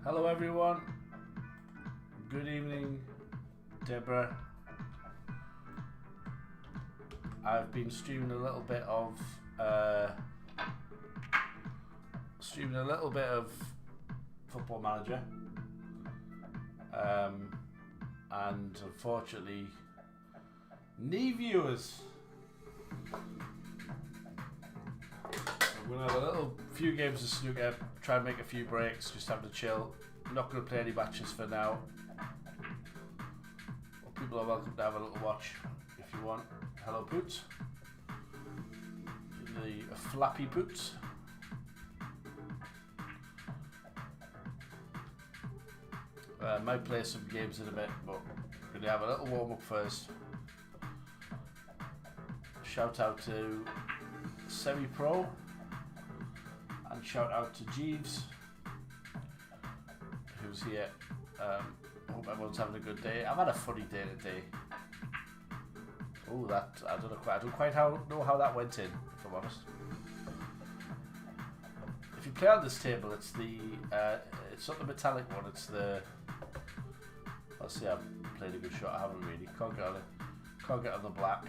Hello everyone. Good evening, Deborah. I've been streaming a little bit of Football Manager, and unfortunately, knee viewers. I'm gonna have a few games of snooker, try and make a few breaks, just have to chill. I'm not gonna play any matches for now. Well, people are welcome to have a little watch if you want. Hello, Poots. The flappy Poots. Might play some games in a bit, but we're gonna have a little warm up first. Shout out to Semi Pro and shout out to Jeeves, who's here. Hope everyone's having a good day. I've had a funny day today. Oh, that I don't quite know how that went in, if I'm honest. If you play on this table, it's the it's not the metallic one. It's the. Let's see, I've played a good shot. I haven't really. Can't get on the black.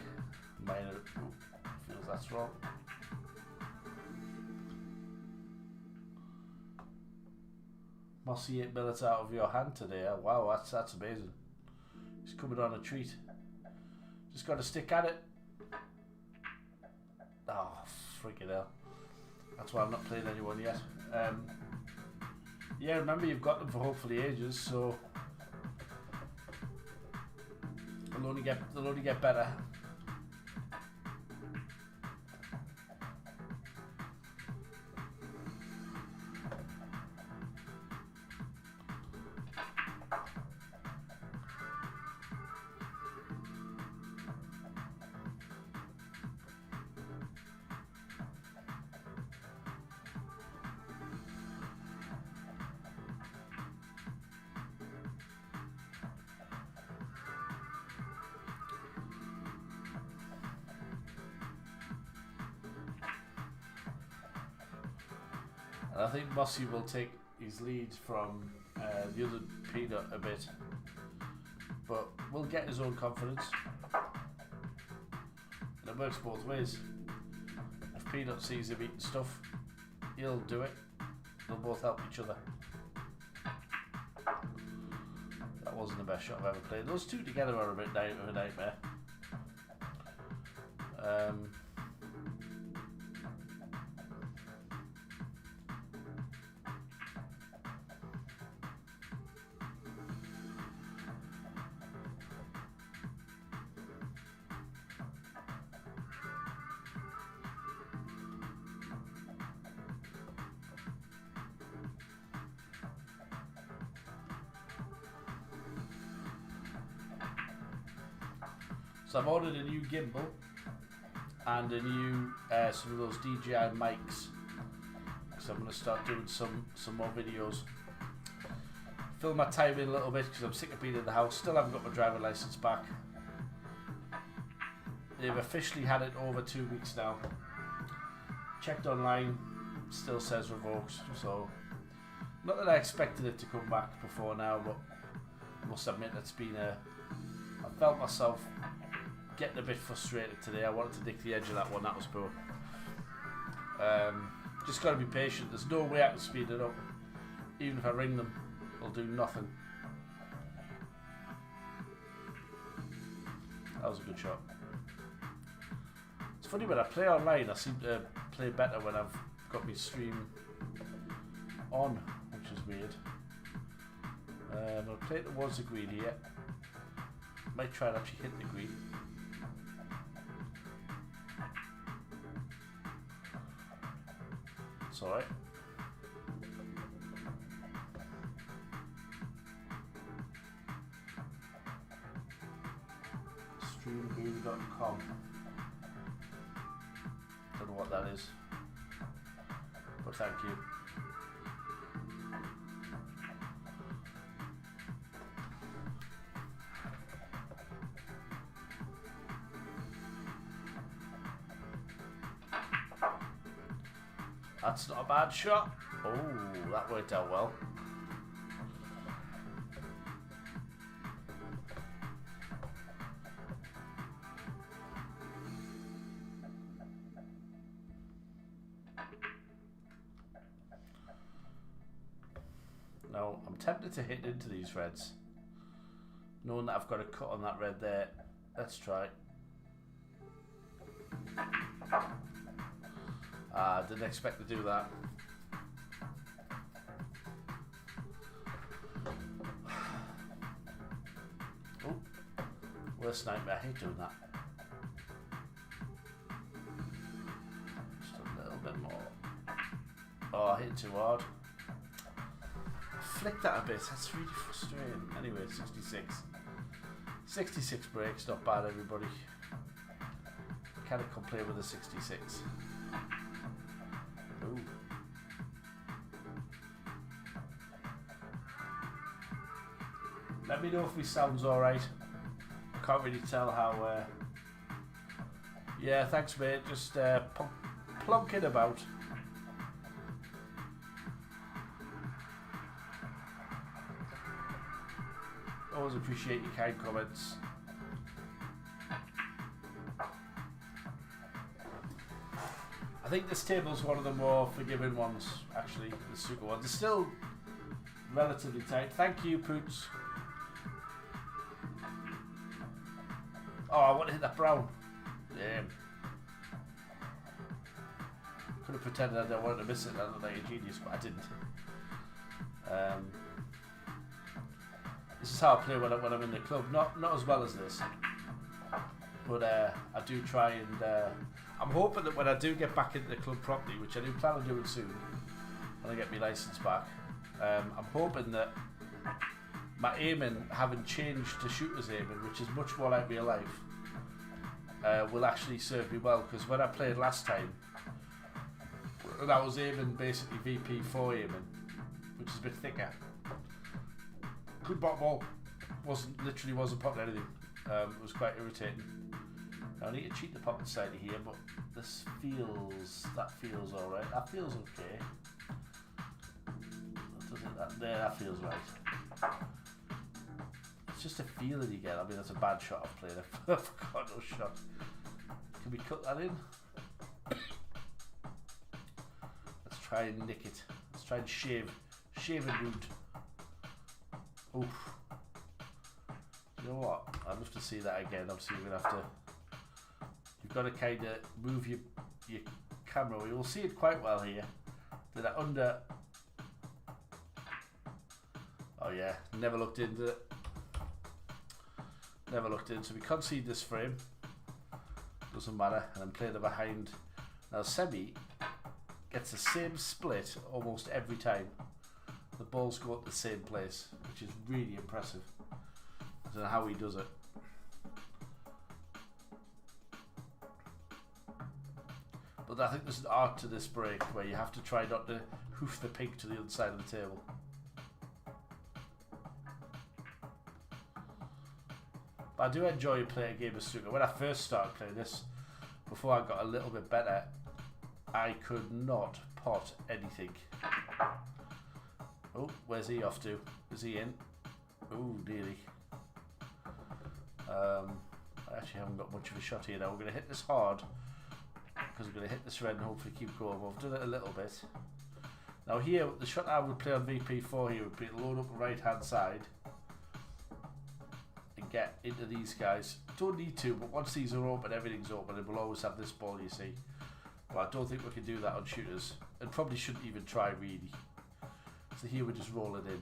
Mine feels that's wrong. Mossy 8 minutes out of your hand today. Wow, that's amazing. He's coming on a treat. Just got to stick at it. Oh, freaking hell. That's why I'm not playing anyone yet. Yeah, remember you've got them for hopefully ages, so they'll only get better. And I think Mossy will take his lead from the other Peanut a bit, but will get his own confidence. And it works both ways. If Peanut sees him eating stuff, he'll do it. They'll both help each other. That wasn't the best shot I've ever played. Those two together are a bit of a nightmare. So I've ordered a new gimbal and a new some of those DJI mics, because I'm going to start doing some more videos. Fill my time in a little bit because I'm sick of being in the house. Still haven't got my driving license back. They've officially had it over 2 weeks now. Checked online, still says revoked. So not that I expected it to come back before now, but I must admit it's been I felt myself getting a bit frustrated today. I wanted to nick the edge of that one. That was poor. Just got to be patient. There's no way I can speed it up. Even if I ring them, they'll do nothing. That was a good shot. It's funny, when I play online, I seem to play better when I've got my stream on, which is weird. I'll play it towards the green here. Might try and actually hit the green. It's alright. Streamboom.com. Don't know what that is, but thank you. That's not a bad shot. Oh, that worked out well. Now, I'm tempted to hit into these reds. Knowing that I've got a cut on that red there. Let's try. Didn't expect to do that. Oh, worst nightmare. I hate doing that. Just a little bit more. Oh, I hit it too hard. I flicked that a bit. That's really frustrating. Anyway, 66. 66 breaks, not bad, everybody. Can't complain with a 66. Ooh. Let me know if my sound's alright. I can't really tell how. Yeah, thanks, mate. Just plonking about. Always appreciate your kind comments. I think this table's one of the more forgiving ones, actually, the Snooker ones. It's still relatively tight. Thank you, Poots. Oh, I want to hit that brown. Damn. Could have pretended I didn't want to miss it. I looked like a genius, but I didn't. This is how I play when I'm in the club. Not as well as this, but I do try and. I'm hoping that when I do get back into the club properly, which I do plan on doing soon, when I get my licence back, I'm hoping that my aiming, having changed to shooter's aiming, which is much more like real life, will actually serve me well. Because when I played last time, and I was aiming basically VP4 aiming, which is a bit thicker. Good bot ball. Wasn't popping anything. It was quite irritating. Now I need to cheat the popping slightly here, but that feels alright. That feels okay. That feels right. It's just a feeling you get. I mean, that's a bad shot I've played. I forgot no shot. Can we cut that in? Let's try and nick it. Let's try and shave and root. Oof. You know what? I'd love to see that again. Obviously, you're gonna have to. You've got to kind of move your camera. We will see it quite well here. Did I under? Oh yeah, never looked into it. Never looked in. So we concede this frame. Doesn't matter. And then play the behind. Now Semi gets the same split almost every time. The balls go up the same place, which is really impressive. I don't know how he does it. But I think there's an art to this break where you have to try not to hoof the pink to the other side of the table. But I do enjoy playing a game of Snooker. When I first started playing this, before I got a little bit better, I could not pot anything. Oh, where's he off to? Is he in? Oh, nearly. I actually haven't got much of a shot here now. We're going to hit this hard because we're going to hit this red and hopefully keep going. We've done it a little bit. Now here, the shot I would play on VP4 here would be load up the right hand side and get into these guys. Don't need to, but once these are open, everything's open and we'll always have this ball, you see. But I don't think we can do that on shooters and probably shouldn't even try really. So here we're just rolling in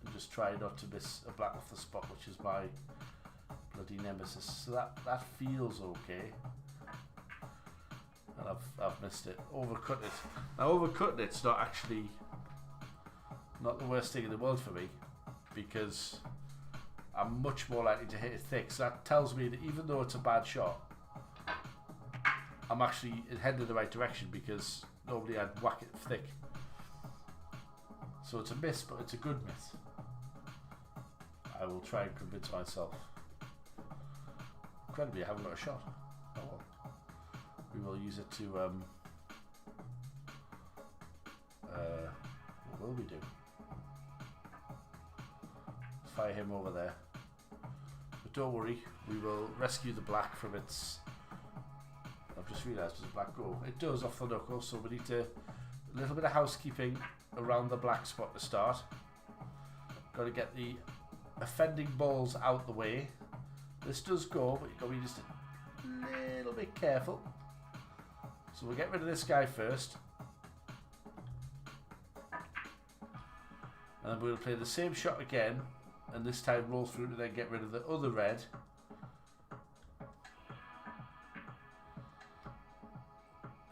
and just try not to miss a black off the spot, which is my bloody nemesis. So that feels okay. And I've missed it. Overcut it. Now overcutting it's not actually not the worst thing in the world for me because I'm much more likely to hit it thick. So that tells me that even though it's a bad shot, I'm actually heading in the right direction because normally I'd whack it thick. So it's a miss, but it's a good miss. I will try and convince myself. Incredibly, I haven't got a shot. Oh well. We will use it to, what will we do? Let's fire him over there. But don't worry, we will rescue the black from its, I've just realised there's a black go. It does off the knuckle, so we need to, a little bit of housekeeping around the black spot to start. Got to get the offending balls out the way. This does go, but you've got to be just a little bit careful. So we'll get rid of this guy first. And then we're going to play the same shot again, and this time roll through to then get rid of the other red.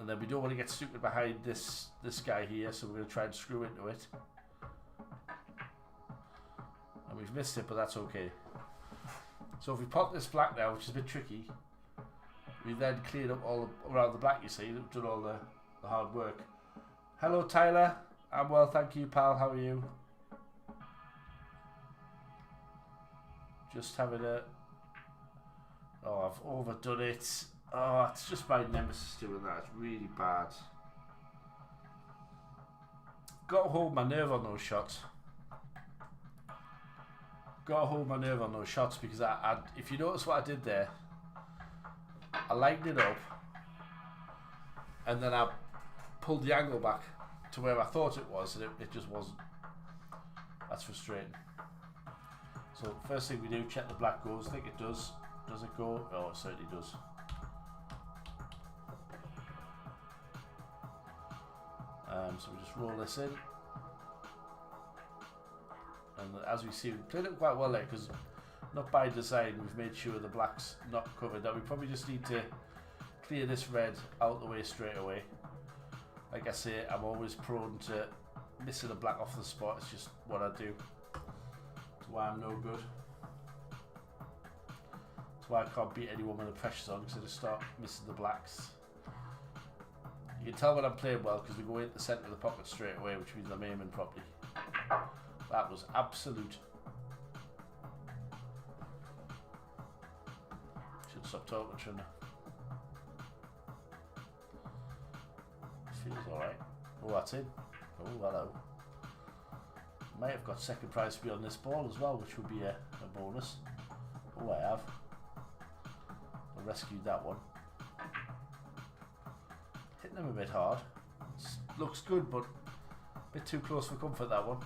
And then we don't want to get stupid behind this guy here, so we're going to try and screw into it. And we've missed it, but that's okay. So if we pop this black now, which is a bit tricky, we then cleared up all around the black, you see. We've done all the hard work. Hello, Tyler. I'm well, thank you, pal. How are you? Just having a... Oh, I've overdone it. Oh, it's just my nemesis doing that. It's really bad. Got to hold my nerve on those shots. Got to hold my nerve on those shots because if you notice what I did there, I lined it up and then I pulled the angle back to where I thought it was, and it just wasn't. That's frustrating. So first thing we do, check the black goes. I think it does. Does it go? Oh, it certainly does. So we just roll this in, and as we see, we played it quite well there because not by design we've made sure the black's not covered. Now we probably just need to clear this red out the way straight away. Like I say, I'm always prone to missing the black off the spot. It's just what I do. That's why I'm no good. That's why I can't beat anyone when the pressure's on, because I just start missing the blacks. You can tell when I'm playing well because we go into the centre of the pocket straight away, which means I'm aiming properly. That was absolute. Should stop talking, shouldn't I? Feels alright. Oh, that's in. Oh, hello. Might have got second prize to be on this ball as well, which would be a bonus. Oh, I have. I rescued that one. Hitting them a bit hard. Looks good, but a bit too close for comfort, that one.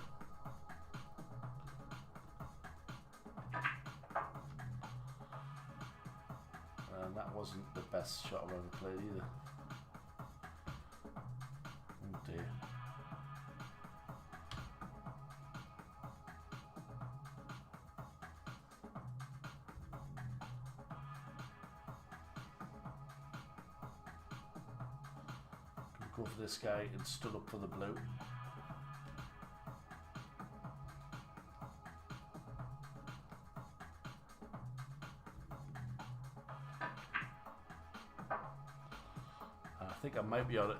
And that wasn't the best shot I've ever played either. Oh dear. Go for this guy and stood up for the blue. I think I might be on it.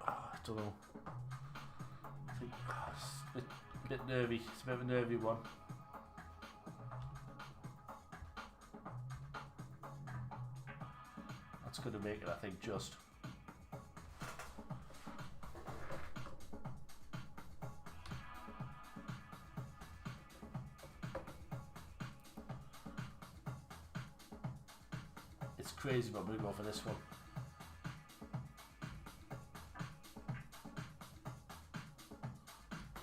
I don't know. I think it's a bit nervy. It's a bit of a nervy one. That's going to make it, I think, just. It's crazy, but I'm going to go for this one.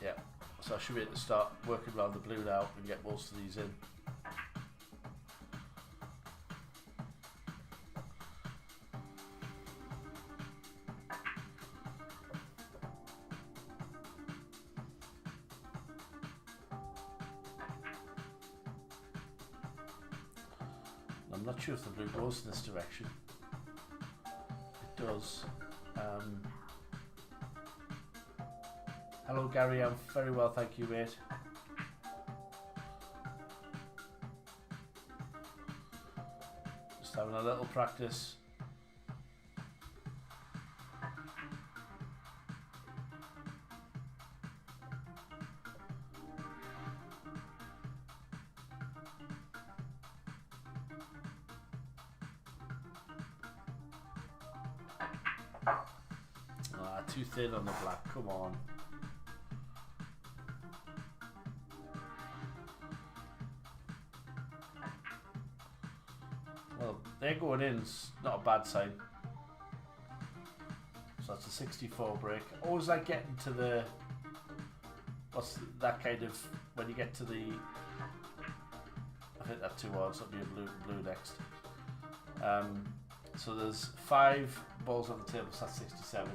Yeah, so I should be able to start working around the blue now and get most of these in. I'm not sure if the blue goes in this direction. It does. Hello Gary, I'm very well, thank you, mate. Just having a little practice. Too thin on the black, come on. Well, they're going in, it's not a bad sign. So that's a 64 break. Always like getting to the, what's that kind of, when you get to the, I think that's 2 odds. That'll be a blue next. So there's 5 balls on the table, so that's 67.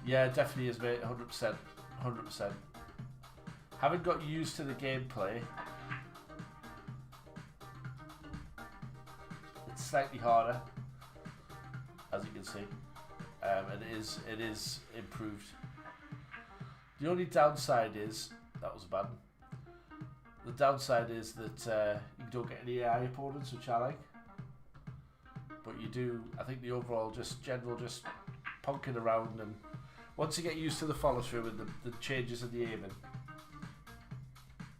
Yeah, it definitely is, mate. 100%. 100%. Haven't got used to the gameplay. It's slightly harder, as you can see, and it is improved. The only downside is that was bad. The downside is that you don't get any AI opponents, which I like. But you do, I think the overall just punking around, and once you get used to the follow through and the changes in the aiming,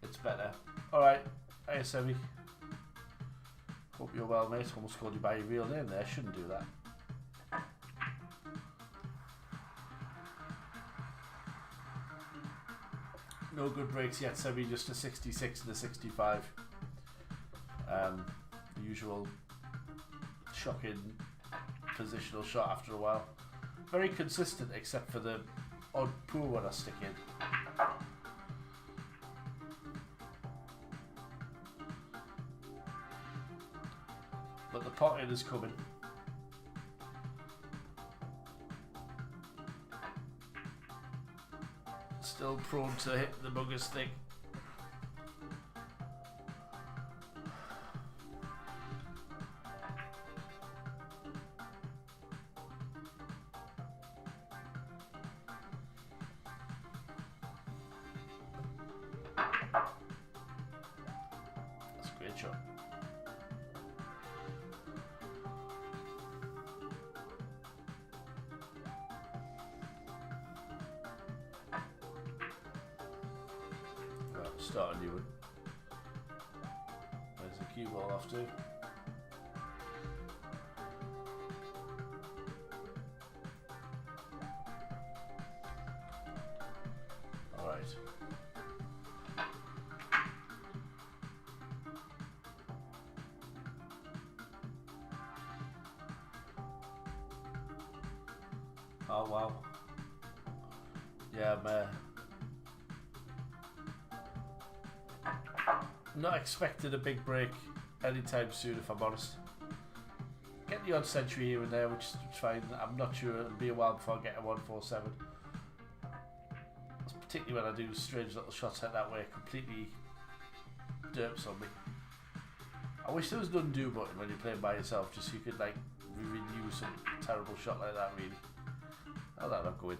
it's better. Alright, hey Semi. Hope you're well, mate. Almost called you by your real name there, shouldn't do that. No good breaks yet, Semi, just a 66 and a 65. The usual shocking positional shot after a while. Very consistent except for the odd poor one I stick in. But the potting is coming. Still prone to hit the buggers thing. That's a great shot. Start a new one. There's the cue ball off too. Alright. Oh wow. Yeah, man. Not expecting a big break anytime soon, if I'm honest. Get the odd century here and there, which is fine. I'm not sure it'll be a while before I get a 147. That's particularly when I do strange little shots like that where it completely derps on me. I wish there was an undo button when you're playing by yourself, just so you could like renew some terrible shot like that, really. Oh, that'll not go in.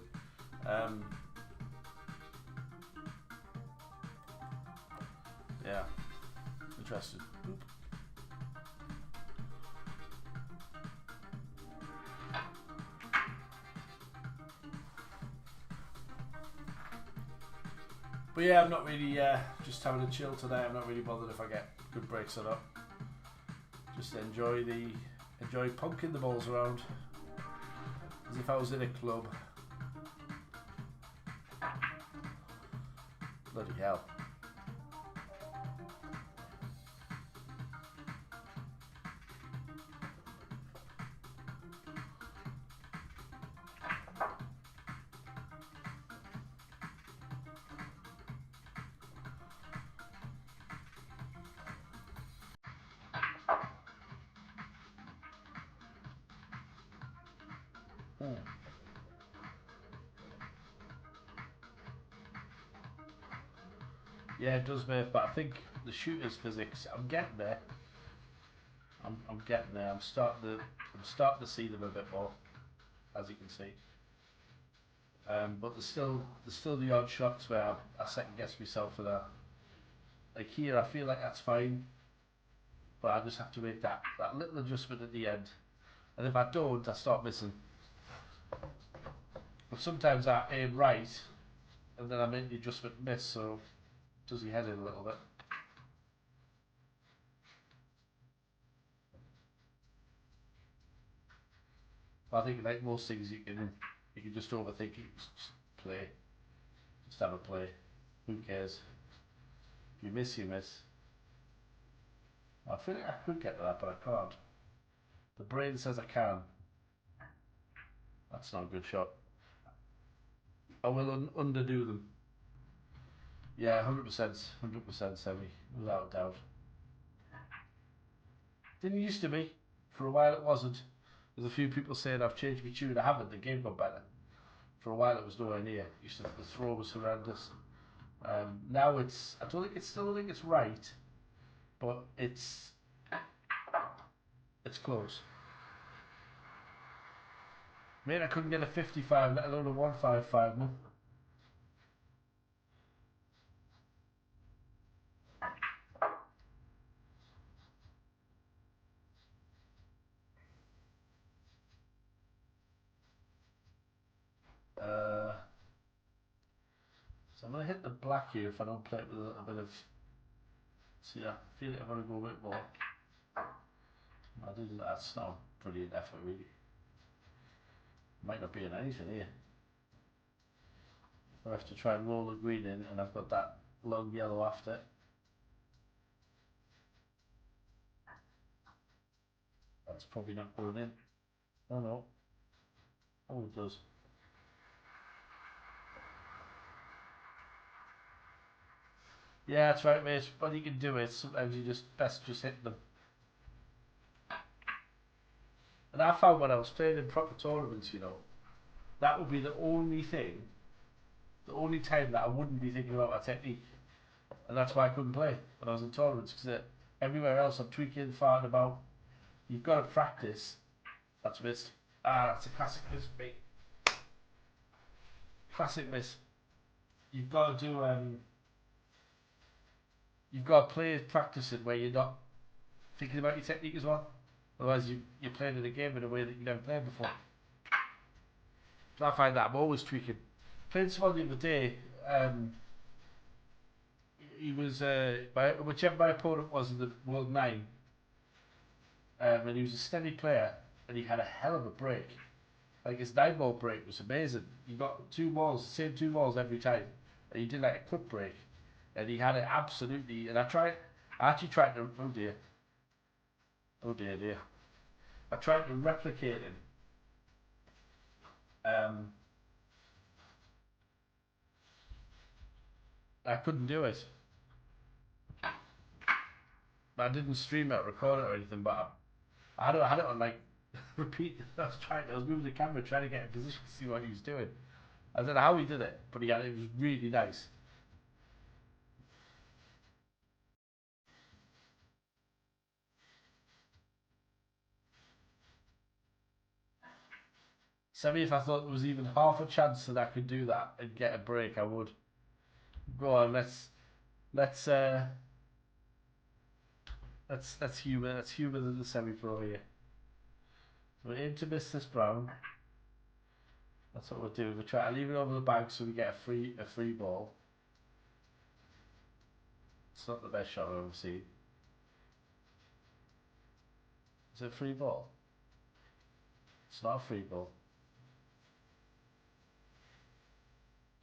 Yeah. Interesting. Boop. But yeah, I'm not really just having a chill today. I'm not really bothered if I get good breaks or not. Just enjoy punking the balls around as if I was in a club. Bloody hell. Yeah, it does, mate, but I think the shooter's physics, I'm getting there. I'm getting there. I'm starting to see them a bit more, as you can see. But there's still the odd shots where I second guess myself for that. Like here, I feel like that's fine, but I just have to make that little adjustment at the end. And if I don't, I start missing. But sometimes I aim right, and then I make the adjustment miss, so it does your head in a little bit. But I think like most things you can just overthink it, just play. Just have a play. Who cares? If you miss, you miss. I feel like I could get to that, but I can't. The brain says I can. That's not a good shot. I will underdo them. Yeah, 100% semi, without a doubt. Didn't used to be. For a while it wasn't. There's a few people saying I've changed my tune. I haven't. The game got better. For a while it was nowhere near. The throw was horrendous. Now it's. I don't think it's still. Think it's right, but it's close. Mate, I couldn't get a 55, let alone a 155. Man. Uh, so I'm gonna hit the black here if I don't play it with a little bit of. See, I feel like I'm gonna go a bit more. I didn't. That's not a brilliant effort, really. Might not be in anything here. I have to try and roll the green in, and I've got that long yellow after. That's probably not going in. Oh no. Oh, it does. Yeah, that's right, mate. When you can do it, sometimes you just hit them. And I found when I was playing in proper tournaments, that would be the only thing, the only time that I wouldn't be thinking about my technique. And that's why I couldn't play when I was in tournaments, because everywhere else I'm tweaking, farting about. You've got to practice. That's a miss. Ah, that's a classic miss, mate. Classic miss. You've got to do, you've got to play practicing where you're not thinking about your technique as well. Otherwise, you're playing in a game in a way that you've never played before. So I find that I'm always tweaking. Playing someone the other day, he was whichever my opponent was in the World 9, and he was a steady player, and he had a hell of a break. Like his 9-ball break was amazing. He got two balls, the same two balls every time, and he did like a quick break, and he had it absolutely. And I actually tried to. Oh dear. I tried to replicate him. Um, I couldn't do it. I didn't stream it, record it, or anything, but I had it on like repeat. I was moving the camera, trying to get in position to see what he was doing. I don't know how he did it, but it was really nice. Semi, if I thought there was even half a chance that I could do that and get a break, I would. Go on, let's uh let's humor the semi pro here. We're aim to miss this brown. That's what we'll do. We'll try to leave it over the bag so we get a free ball. It's not the best shot I've ever seen. Is it a free ball? It's not a free ball.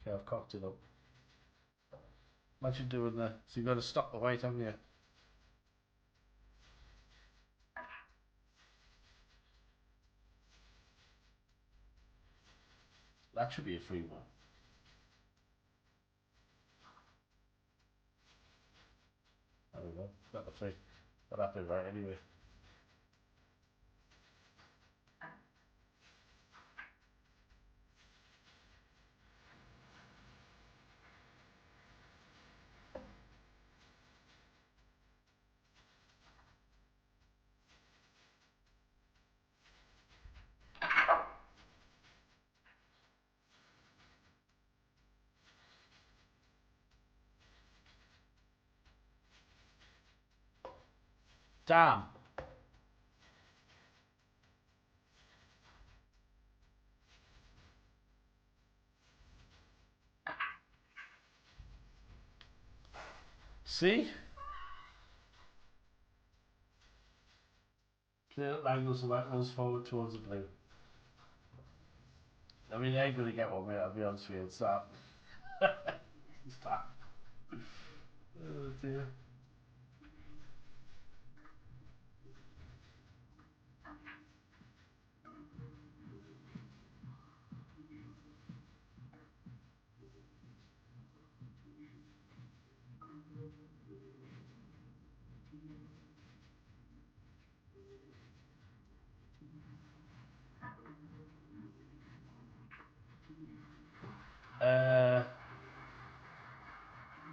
Okay, I've cocked it up. Imagine doing that. So you've got to stop the white, haven't you? That should be a free one. There we go. Got the free. Got that bit right anyway. Damn. See? Clear angles the white ones forward towards the blue. I mean, I ain't gonna get one, mate. I'll be honest with you. It's that. It's that. Oh dear.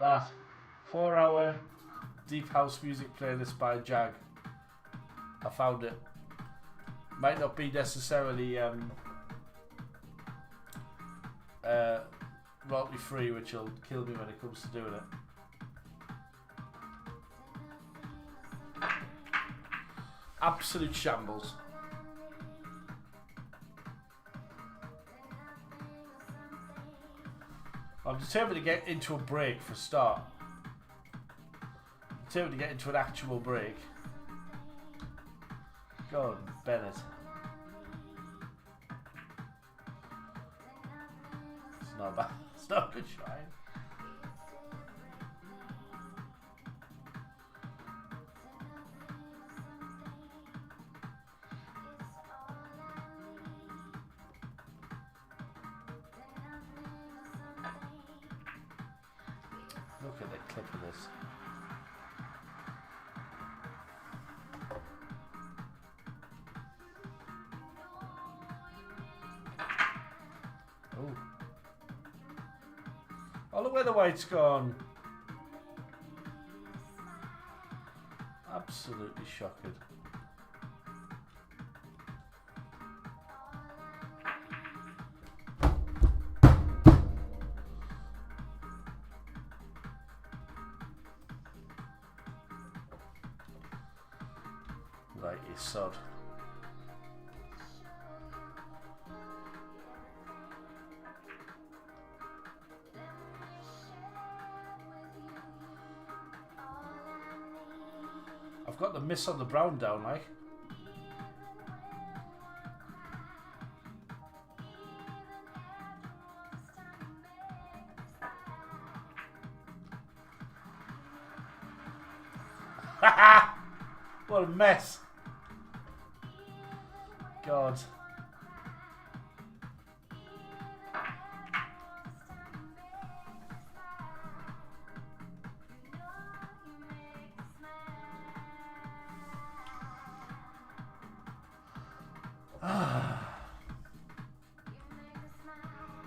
that. 4-hour deep house music playlist by Jag. I found it. Might not be necessarily royalty free, which will kill me when it comes to doing it. Absolute shambles. I'm determined to get into a break for a start. I'm determined to get into an actual break. Go on, Bennett. It's not bad. It's not a good shine. Look at the clip of this. Oh. Oh, look where the white's gone. Absolutely shocking. Right, you sod. I've got the miss on the brown down, like. What a mess. God.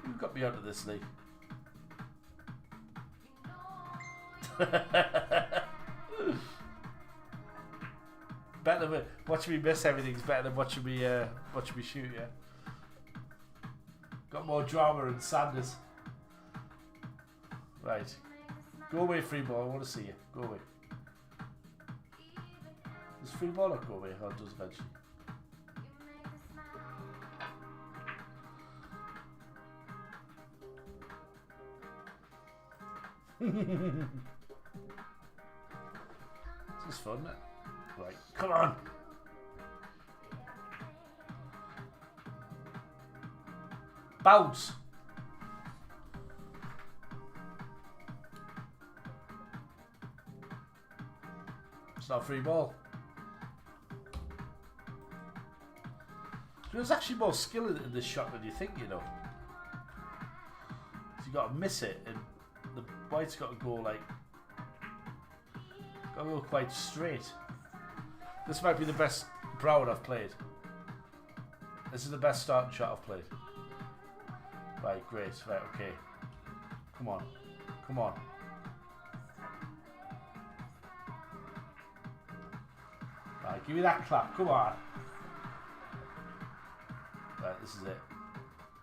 You got me out of this league. Better than watching me miss everything's better than watching me shoot, yeah. Got more drama and sadness. Right. Go away, free ball, I want to see you. Go away. Does free ball not go away? Oh, it does eventually. This is fun, isn't it? Right, come on! Bounce! It's not a free ball. There's actually more skill in this shot than you think, you know. So you got to miss it, and the white's got to go like, got to go quite straight. This might be the best brown I've played. This is the best starting shot I've played. Right, great. Right, okay. Come on. Come on. Right, give me that clap. Come on. Right, this is it.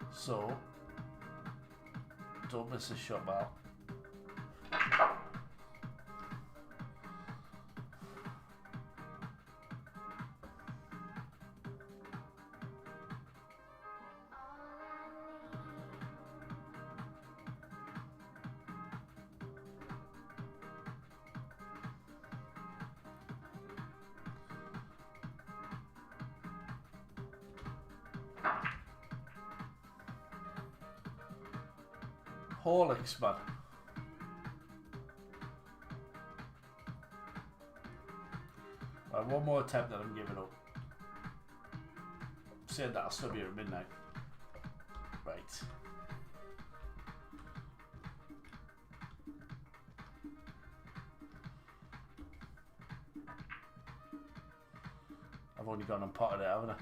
So, don't miss a shot, Mal. Horlicks, man. Right, one more attempt that I'm giving up. Saying that I'll still be here at midnight. Right. I've only gone and potted it, haven't I?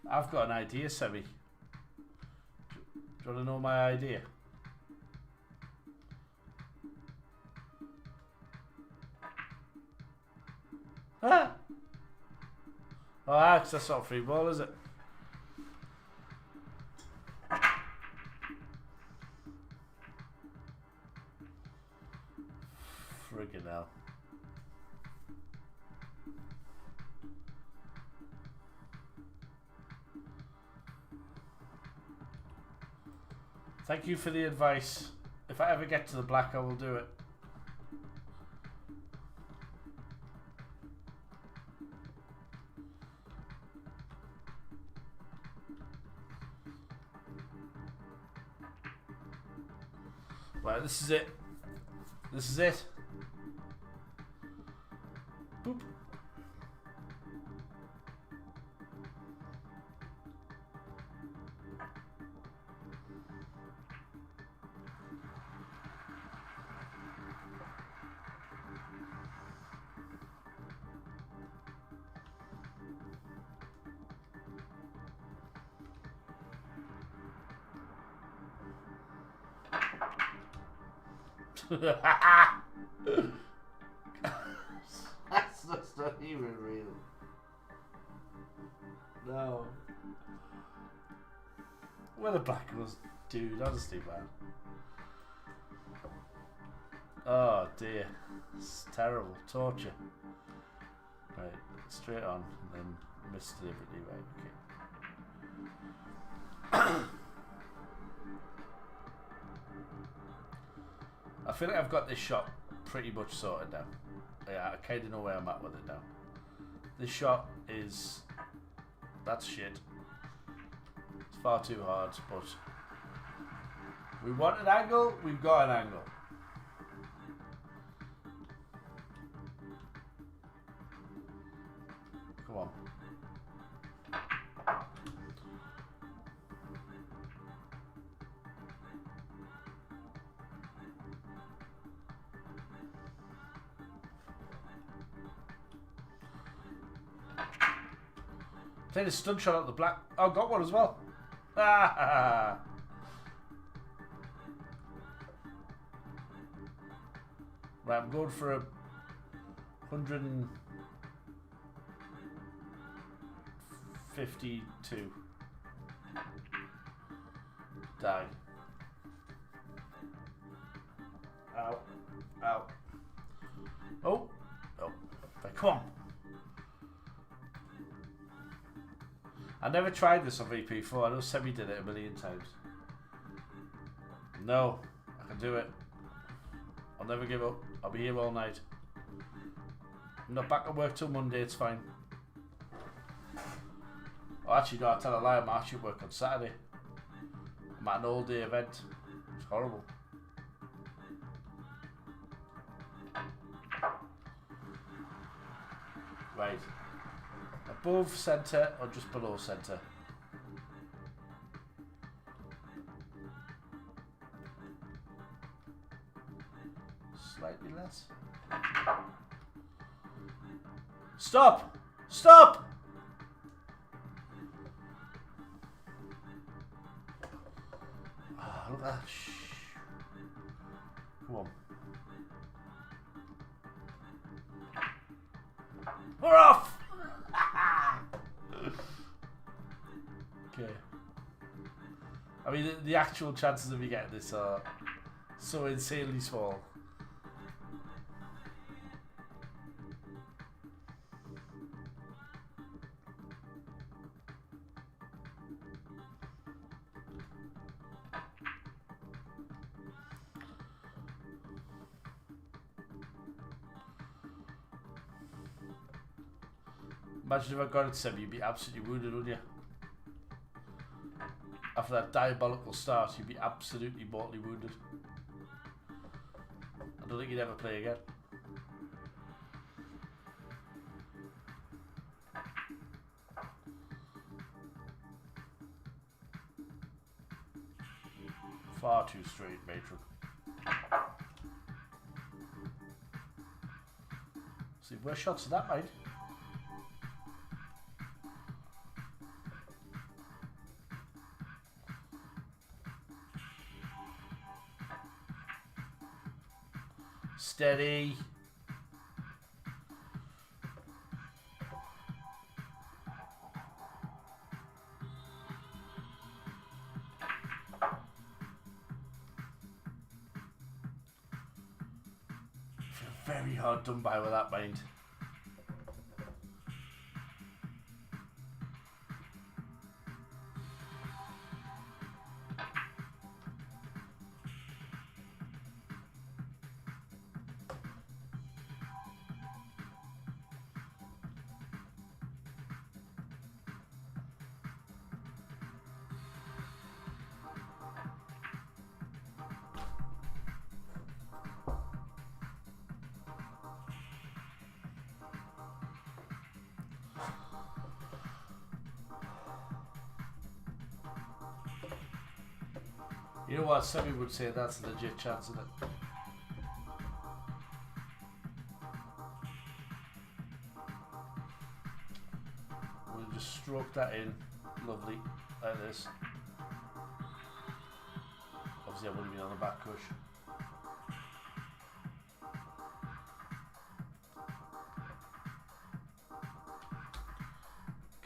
I've got an idea, Semi. Do you want to know my idea? Ah! Oh, that's not free ball, is it? Friggin' hell. Thank you for the advice. If I ever get to the black, I will do it. Right, this is it. This is it. Boop. That's not even real. No. Where the black was, dude, honestly, man. Oh dear. It's terrible. Torture. Right, straight on and then miss deliberately, right, okay. I feel like I've got this shot pretty much sorted now. Yeah, I kind of know where I'm at with it now. This shot is... that's shit. It's far too hard, but... we want an angle, we've got an angle. Come on. Take a stun shot at the black. Oh, got one as well. Ah! Right, I'm going for a 152. Die. Ow. Ow. Oh. Oh. Right, come on. I never tried this on VP4. I know Semi did it a million times. No, I can do it. I'll never give up. I'll be here all night. I'm not back at work till Monday, it's fine. Oh, actually, no, I tell a lie. I'm actually at work on Saturday. I'm at an all-day event. It's horrible. Right. Above centre or just below centre? Slightly less. Stop! Stop! Oh, look at that. Shh. Come on. We're off! Okay. I mean, the actual chances of me getting this are so insanely small. Imagine if I got it 7, you'd be absolutely wounded, wouldn't you? After that diabolical start, you'd be absolutely mortally wounded. I don't think you'd ever play again. Far too straight, matron. See, worse shots than that, mate. Steady. Very hard done by with that mind. You know what? Some people would say that's a legit chance of it. We'll just stroke that in, lovely, like this. Obviously, I wouldn't be on the back cush.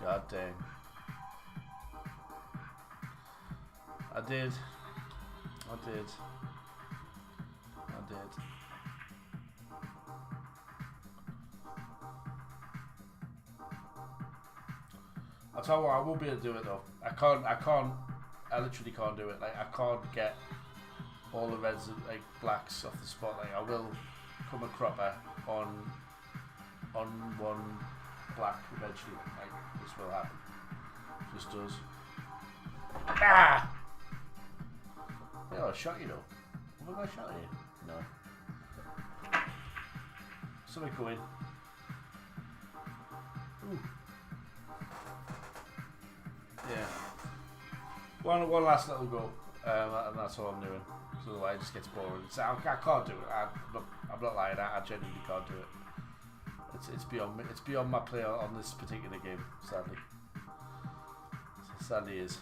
God dang. I did. I'll tell you what, I won't be able to do it though. I literally can't do it. Like, I can't get all the reds and like blacks off the spot. Like, I will come a cropper on one black eventually. Like, this will happen. Just does. Ah! Yeah, I shot you though. What have I shot you? No. Something going. Ooh. Yeah. One last little go, and that's all I'm doing. So otherwise it just gets boring. I can't do it. I'm not lying. I genuinely can't do it. It's beyond me. It's beyond my play on this particular game. Sadly. Sadly is.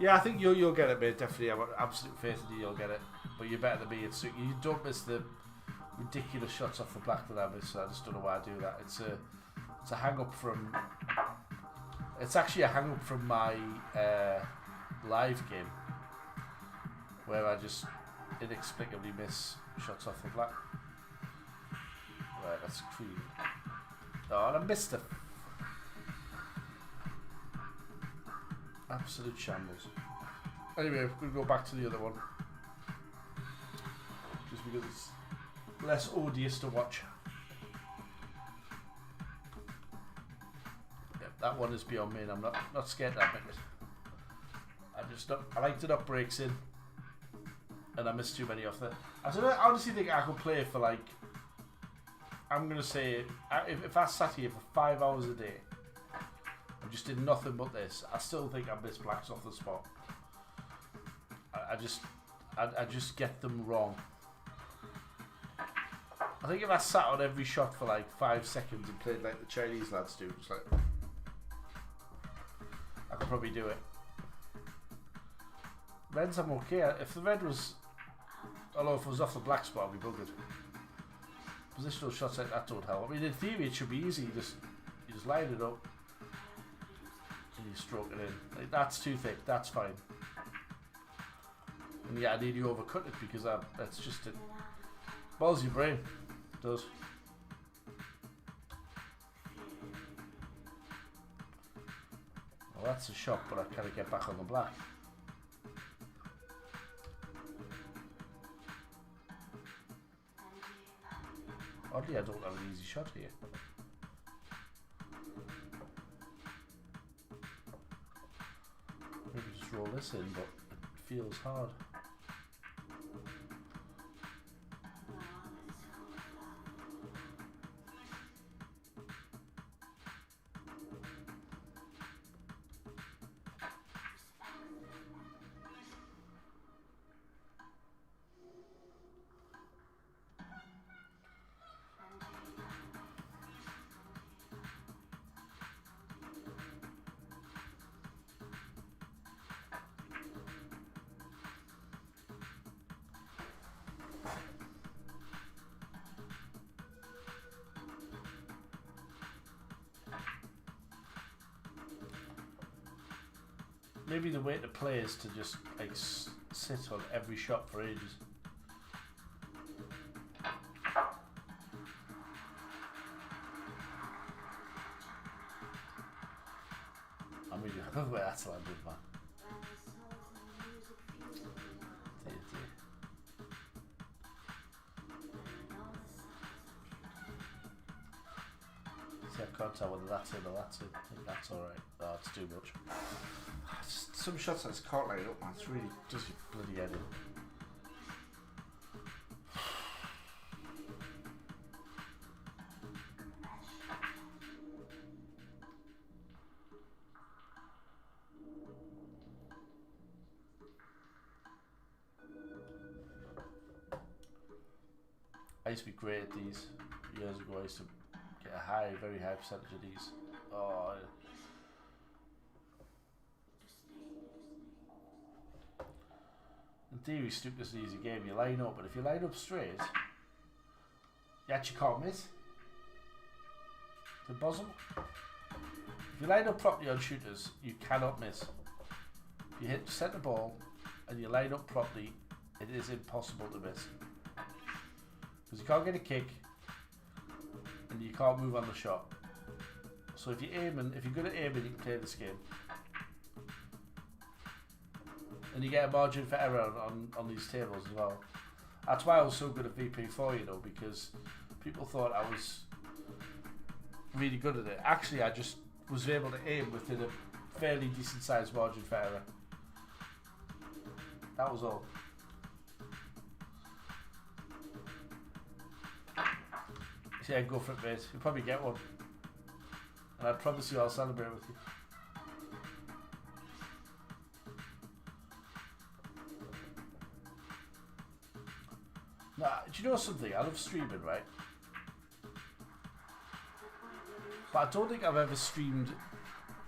Yeah, I think you'll get it, mate. Definitely, I've got absolute faith in you. You'll get it, but you're better than me. You don't miss the ridiculous shots off the black that I miss. So I just don't know why I do that. It's a hang up from. It's actually a hang up from my live game, where I just inexplicably miss shots off the black. Right, that's cream. Oh, and I missed it. Absolute shambles. Anyway, we'll go back to the other one. Just because it's less odious to watch. Yep, that one is beyond me and I'm not scared to admit it. I like to knock breaks in. And I missed too many off there. I honestly think I could play for like, I'm going to say, if I sat here for 5 hours a day, I just did nothing but this, I still think I missed blacks off the spot. I just get them wrong. I think if I sat on every shot for like 5 seconds and played like the Chinese lads do, just like, I could probably do it. Reds I'm okay. If the red was, although if it was off the black spot, I'd be buggered. Positional shots like that don't help. I mean, in theory it should be easy. You just line it up and you stroke it in. Like, that's too thick. That's fine. And yeah, I need you overcut it because that's just it. Balls your brain. It does. Well, that's a shot, but I can't get back on the black. Oddly, I don't have an easy shot here. Maybe just roll this in, but it feels hard. maybe the way to play is to just like sit on every shot for ages. I mean, where that's landed, man. Dear, dear. See, I can't tell whether that's in or that's in. I think that's alright. Oh, it's too much. Some shots I just can't light up, man. It's really just your bloody head in. I used to be great at these years ago. I used to get a high, very high percentage of these. Oh. In theory, Snooker's an easy game. You line up, but if you line up straight, you actually can't miss. The bosom. If you line up properly on shooters, you cannot miss. If you hit centre ball and you line up properly, it is impossible to miss. Because you can't get a kick and you can't move on the shot. So if you're good at aiming, you can play this game. And you get a margin for error on these tables as well. That's why I was so good at VP4, you know, because people thought I was really good at it. Actually, I just was able to aim within a fairly decent sized margin for error. That was all. Yeah, go for it, mate. You'll probably get one. And I promise you I'll celebrate with you. Nah, do you know something? I love streaming, right? But I don't think I've ever streamed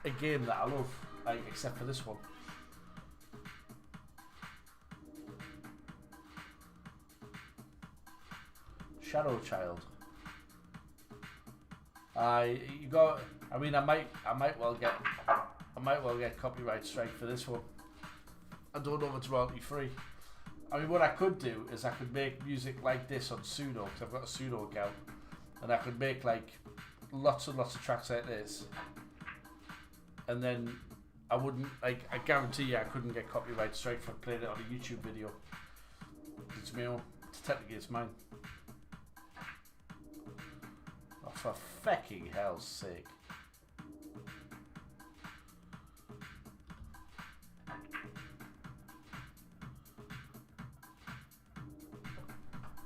a game that I love, like, except for this one. Shadow Child. I might well get copyright strike for this one. I don't know if it's royalty free. I mean, what I could do is I could make music like this on Suno, because I've got a Suno account, and I could make like lots and lots of tracks like this, and then I wouldn't, like, I guarantee you I couldn't get copyright strike for playing it on a YouTube video. It's my own. Technically it's mine. Oh, for fucking hell's sake.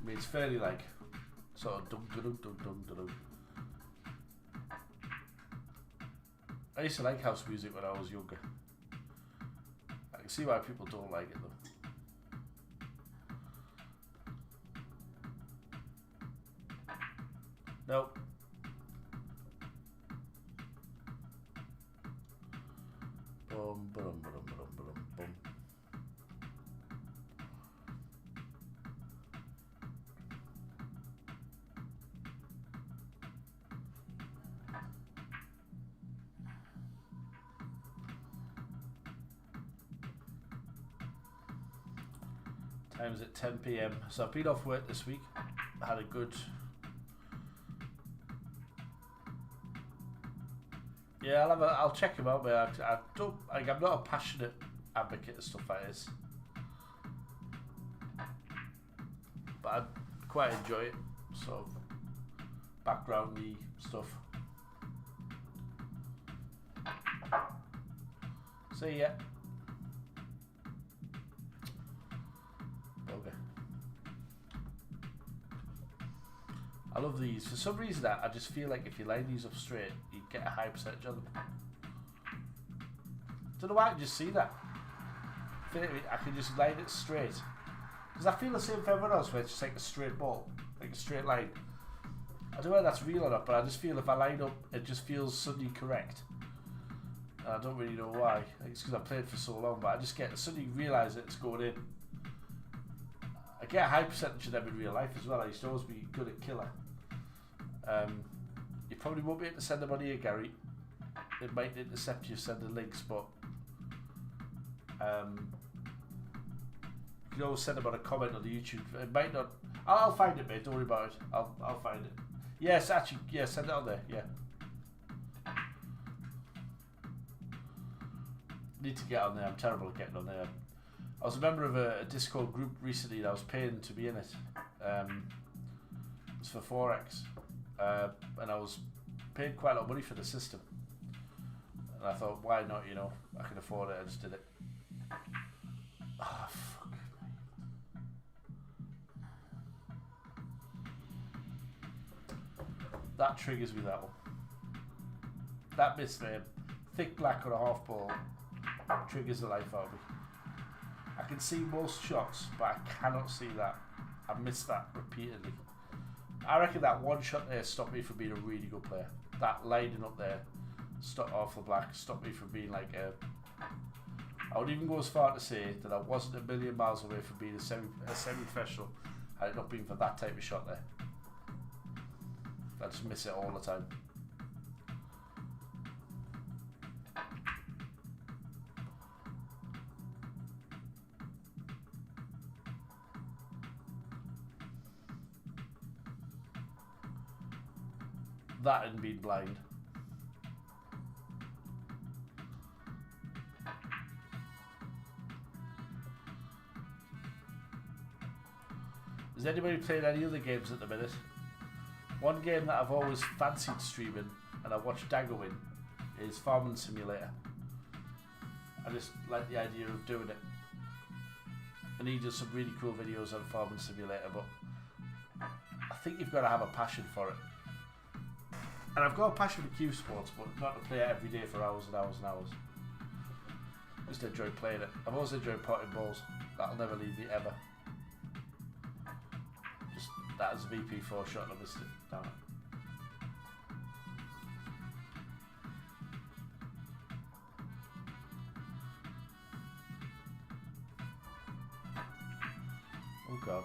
I mean, it's fairly like sort of dum dum dum dum dum dum. I used to like house music when I was younger. I can see why people don't like it though. Nope. Boom, boom, boom, boom, boom, boom. Time's at 10 PM. So I've been off work this week. I had a good. Yeah, I'll check him out, but I'm not a passionate advocate of stuff like this, but I quite enjoy it. So backgroundy stuff. See ya. Okay. I love these. For some reason, I just feel like if you line these up straight, you get a high percentage on them. Don't know why I can just see that. I can just line it straight. Because I feel the same for everyone else, where it's just like a straight ball, like a straight line. I don't know whether that's real or not, but I just feel if I line up, it just feels suddenly correct. And I don't really know why. I think it's because I've played for so long, but I just suddenly realise that it's going in. I get a high percentage of them in real life as well. I used to always be good at killer. You probably won't be able to send them on here, Gary. It might intercept you sending links, but You can always send them on a comment on the YouTube. It might not. I'll find it, mate. Don't worry about it. I'll find it. Yes, actually, yeah, send it on there. Yeah. Need to get on there. I'm terrible at getting on there. I was a member of a Discord group recently and I was paying to be in it. It was for Forex. And I was paying quite a lot of money for the system. And I thought, why not, you know? I can afford it. I just did it. Oh, fuck. That triggers me, that one. That miss there. Thick black on a half ball triggers the life out of me. I can see most shots, but I cannot see that. I miss that repeatedly. I reckon that one shot there stopped me from being a really good player. That lining up there, stop off the black, stopped me from being like a... I would even go as far to say that I wasn't a million miles away from being a semi-professional had it not been for that type of shot there. I just miss it all the time. That and being blind. Is anybody playing any other games at the minute? One game that I've always fancied streaming, and I watched Dagger win, is Farming Simulator. I just like the idea of doing it. And he does some really cool videos on Farming Simulator, but I think you've got to have a passion for it. And I've got a passion for cue sports, but not to play it every day for hours and hours and hours. Just enjoy playing it. I've also enjoyed potting balls. That'll never leave me ever. Just that as a VP4 shot and I missed it. Damn it. Oh god.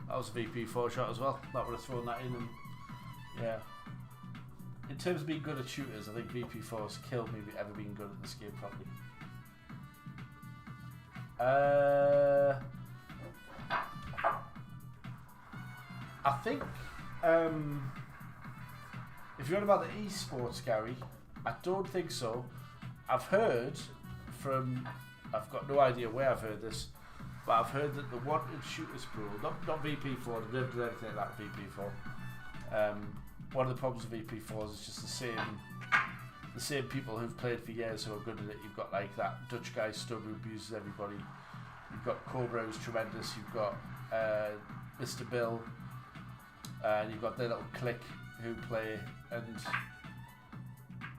That was a VP4 shot as well. That would have thrown that in and yeah. In terms of being good at shooters, I think VP4 has killed me ever being good at this game properly. I think if you're on about the esports, Gary, I don't think so. I've heard from, I've got no idea where I've heard this, but I've heard that the wanted shooters pool, not VP4, they never did anything like that VP4. One of the problems with VP4 is just the same people who've played for years who are good at it. You've got like that Dutch guy Stub who abuses everybody. You've got Cobra who's tremendous. You've got Mr. Bill. And you've got their little clique who play. And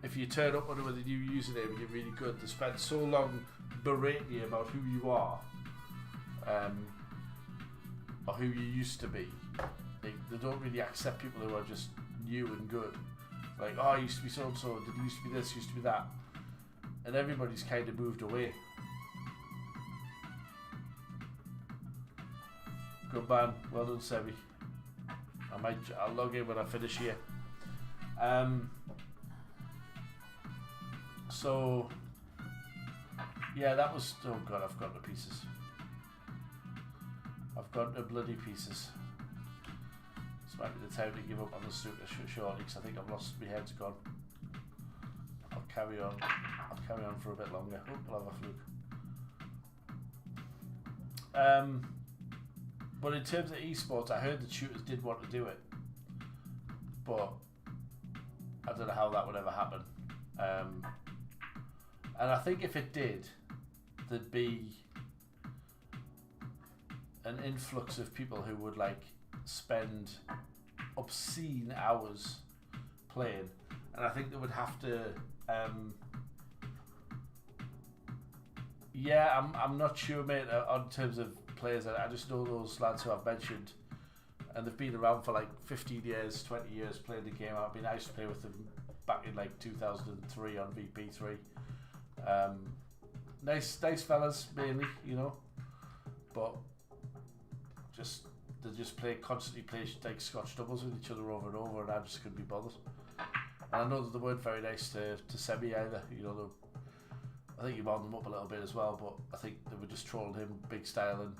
if you turn up under with a new username and you're really good, they spend so long berating you about who you are, or who you used to be. They don't really accept people who are just new and good. Like, oh, I used to be so and so, did used to be this, used to be that. And everybody's kind of moved away. Good man, well done, Sebi. I'll log in when I finish here. So yeah, that was, oh god, I've got the pieces. I've got the bloody pieces. This might be the time to give up on the snooker shortly because I think I've lost, my head's gone. I'll carry on for a bit longer. Oh, I'll have a fluke. But in terms of esports, I heard that shooters did want to do it, but I don't know how that would ever happen. And I think if it did, there'd be an influx of people who would like spend obscene hours playing, and I think they would have to yeah, I'm not sure, mate, on terms of players. I just know those lads who I've mentioned, and they've been around for like 15 years, 20 years playing the game. I've been nice to play with them back in like 2003 on VP3. Nice fellas mainly, you know, but they just constantly play like Scotch doubles with each other over and over, and I just couldn't be bothered. And I know that they weren't very nice to Semi either, you know. I think he wound them up a little bit as well, but I think they were just trolling him big style, and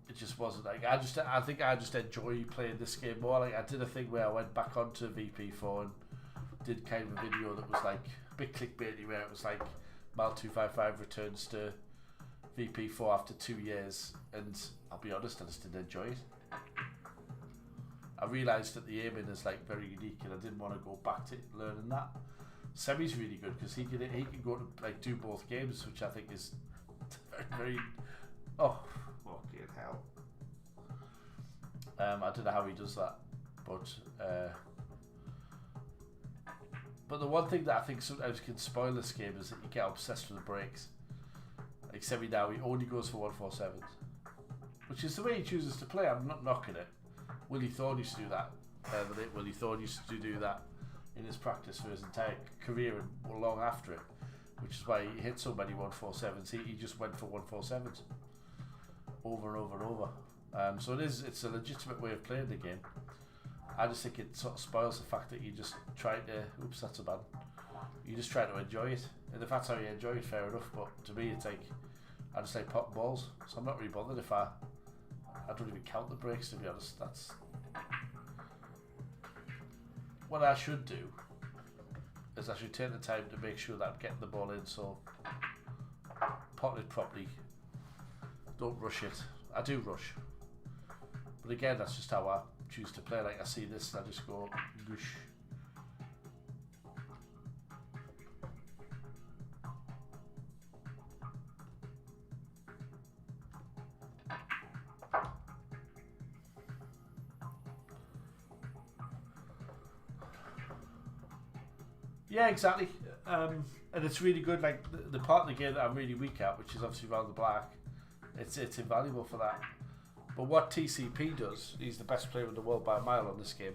it just wasn't like I think I just enjoy playing this game more. Like I did a thing where I went back onto VP4 and did kind of a video that was like a bit clickbaity, where it was like Mal255 returns to VP4 after 2 years, and I'll be honest, I just didn't enjoy it. I realised that the aiming is like very unique, and I didn't want to go back to learning that. Semi's really good because he can go to like do both games, which I think is very oh fucking hell. I don't know how he does that, but the one thing that I think sometimes can spoil this game is that you get obsessed with the breaks. Like Semi now, he only goes for 147s, which is the way he chooses to play. I'm not knocking it. Willie Thorne used to do that. Willie Thorne used to do that in his practice for his entire career and long after it, which is why he hit so many 147s. He just went for 147s over and over and over. So it's a legitimate way of playing the game. I just think it sort of spoils the fact that you just try to, oops, that's a bad. You just try to enjoy it, and if that's how you enjoy it, fair enough. But to me, it's like I just like popping balls, so I'm not really bothered if I don't even count the breaks, to be honest. That's what I should do. Is I should take the time to make sure that I'm getting the ball in, so pot it properly. Don't rush it. I do rush, but again, that's just how I choose to play. Like I see this, and I just go goosh. Yeah, exactly. And it's really good. Like the part of the game that I'm really weak at, which is obviously round the black, it's invaluable for that. But what TCP does, he's the best player in the world by a mile on this game,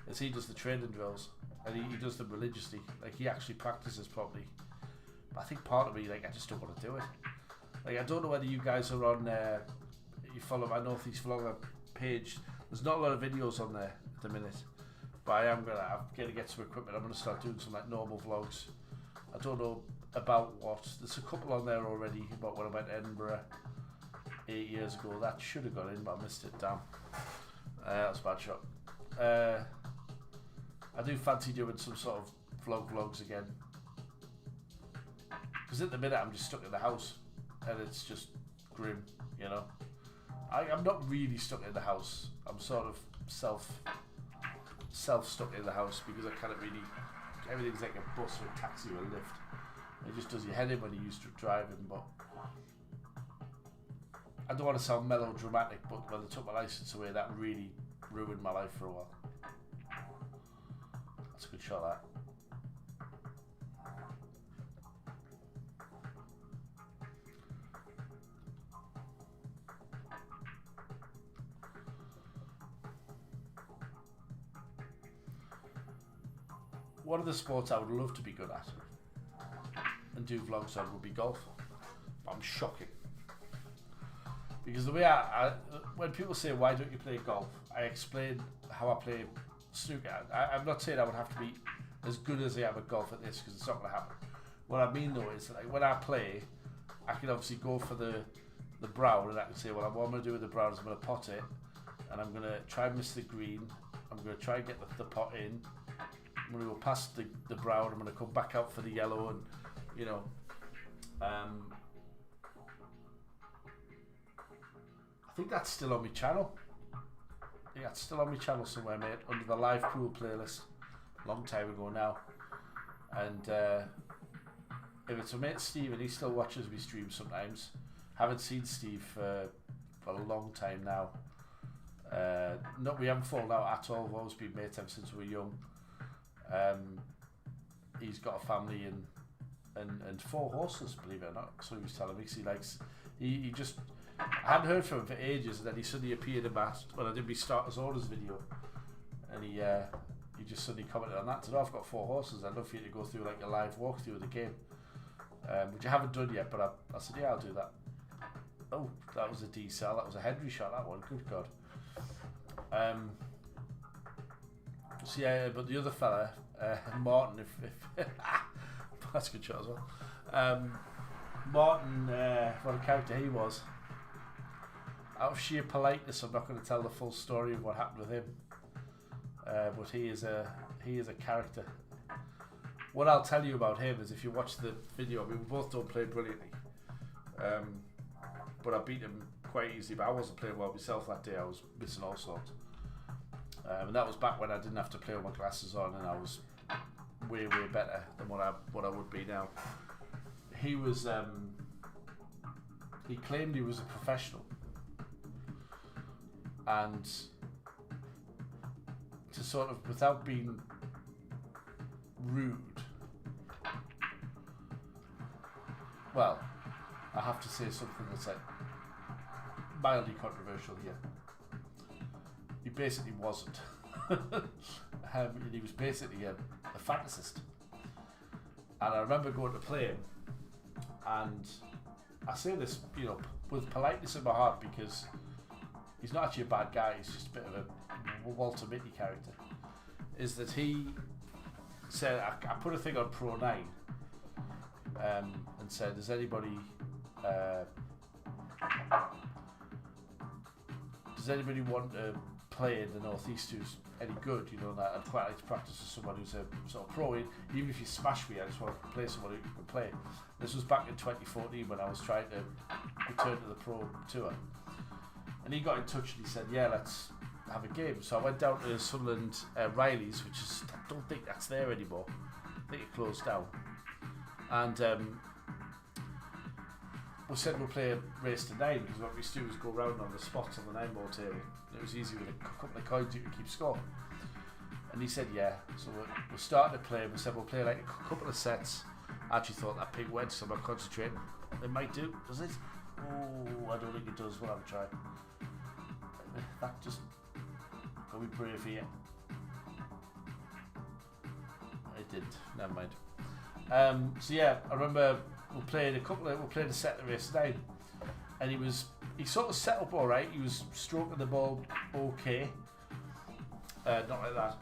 is he does the training drills, and he does them religiously. Like he actually practices properly. But I think part of me, like, I just don't want to do it. Like I don't know whether you guys are on. You follow my Northeast Vlogger page. There's not a lot of videos on there at the minute. But I'm gonna get some equipment. I'm gonna start doing some like normal vlogs. I don't know about what. There's a couple on there already about when I went to Edinburgh 8 years ago. That should have gone in, but I missed it. Damn. That was a bad shot. I do fancy doing some sort of vlogs again. Because at the minute I'm just stuck in the house, and it's just grim, you know. I'm not really stuck in the house. I'm sort of self stuck in the house because I can't really. Everything's like a bus or a taxi or a lift. It just does your head in when you're used to driving. But I don't want to sound melodramatic, but when they took my license away, that really ruined my life for a while. That's a good shot, that. One of the sports I would love to be good at and do vlogs on would be golf. But I'm shocking. Because the way when people say, why don't you play golf? I explain how I play snooker. I'm not saying I would have to be as good as I am at golf at this, because it's not going to happen. What I mean though is that like, when I play, I can obviously go for the brown, and I can say, well, what I'm going to do with the brown is I'm going to pot it, and I'm going to try and miss the green. I'm going to try and get the pot in. I'm going to go past the brown. I'm going to come back out for the yellow, and you know, I think that's still on my channel. Yeah, it's still on my channel somewhere, mate, under the live pool playlist. Long time ago now. And if it's a mate Steve, and he still watches me stream sometimes. Haven't seen Steve for a long time now. We haven't fallen out at all. We've always been mates ever since we were young. He's got a family and 4 horses, believe it or not. So he was telling me, because he likes, he just, I hadn't heard from him for ages, and then he suddenly appeared in my, when I did my starters orders video, and he just suddenly commented on that. Said, oh, I've got 4 horses, I'd love for you to go through like a live walkthrough of the game, which I haven't done yet, but I said, yeah, I'll do that. Oh, that was a D-cell, that was a Henry shot, that one, good God. So yeah, but the other fella, Martin, if That's a good shot as well. Martin, what a character he was. Out of sheer politeness, I'm not going to tell the full story of what happened with him. But he is a character. What I'll tell you about him is if you watch the video, I mean, we both don't play brilliantly. But I beat him quite easily, but I wasn't playing well myself that day. I was missing all sorts. And that was back when I didn't have to play with my glasses on, and I was way better than what I would be now. He was he claimed he was a professional, and to sort of, without being rude, well, I have to say something that's like mildly controversial here. He basically wasn't. He was basically a fantasist. And I remember going to play him, and I say this, you know, with politeness in my heart, because he's not actually a bad guy. He's just a bit of a Walter Mitty character. Is that he said, I put a thing on Pro 9 and said, does anybody want to play in the Northeast who's any good? You know, that I'd quite like to practice with someone who's a sort of pro. Even if you smash me, I just want to play someone who can play. This was back in 2014 when I was trying to return to the pro tour, and he got in touch and he said, yeah, let's have a game. So I went down to Sunderland Riley's, which is, I don't think that's there anymore. I think it closed down. And we said we'll play a race to 9, because what we used to do was go round on the spots on the 9-ball table. It was easy with a couple of coins you could keep score. And he said yeah. So we're starting to play, and we said we'll play like a couple of sets. I actually thought that pig went, so I'm not concentrating. It might do, does it? Oh, I don't think it does. We'll have a try. That just got me brave here. It didn't. Never mind. So yeah, I remember we played a set of race 9, and he sort of set up all right. He was stroking the ball okay, not like that.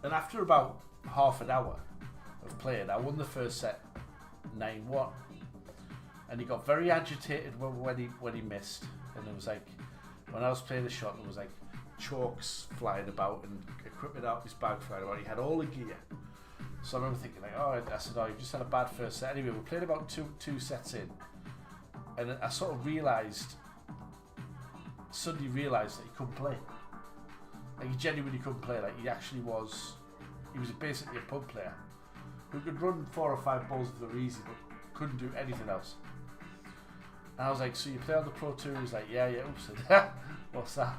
And after about half an hour of playing, I won the first set 9-1, and he got very agitated when he missed. And it was like, when I was playing the shot, there was like chalks flying about and equipment out of his bag flying about. He had all the gear. So I remember thinking like, oh, I said, oh, you've just had a bad first set. Anyway, we played about two sets in, and I sort of suddenly realised that he couldn't play. Like, he genuinely couldn't play. Like, he was basically a pub player who could run 4 or 5 balls very easy, but couldn't do anything else. And I was like, so you play on the Pro Tour? He was like, yeah. Oops. What's that?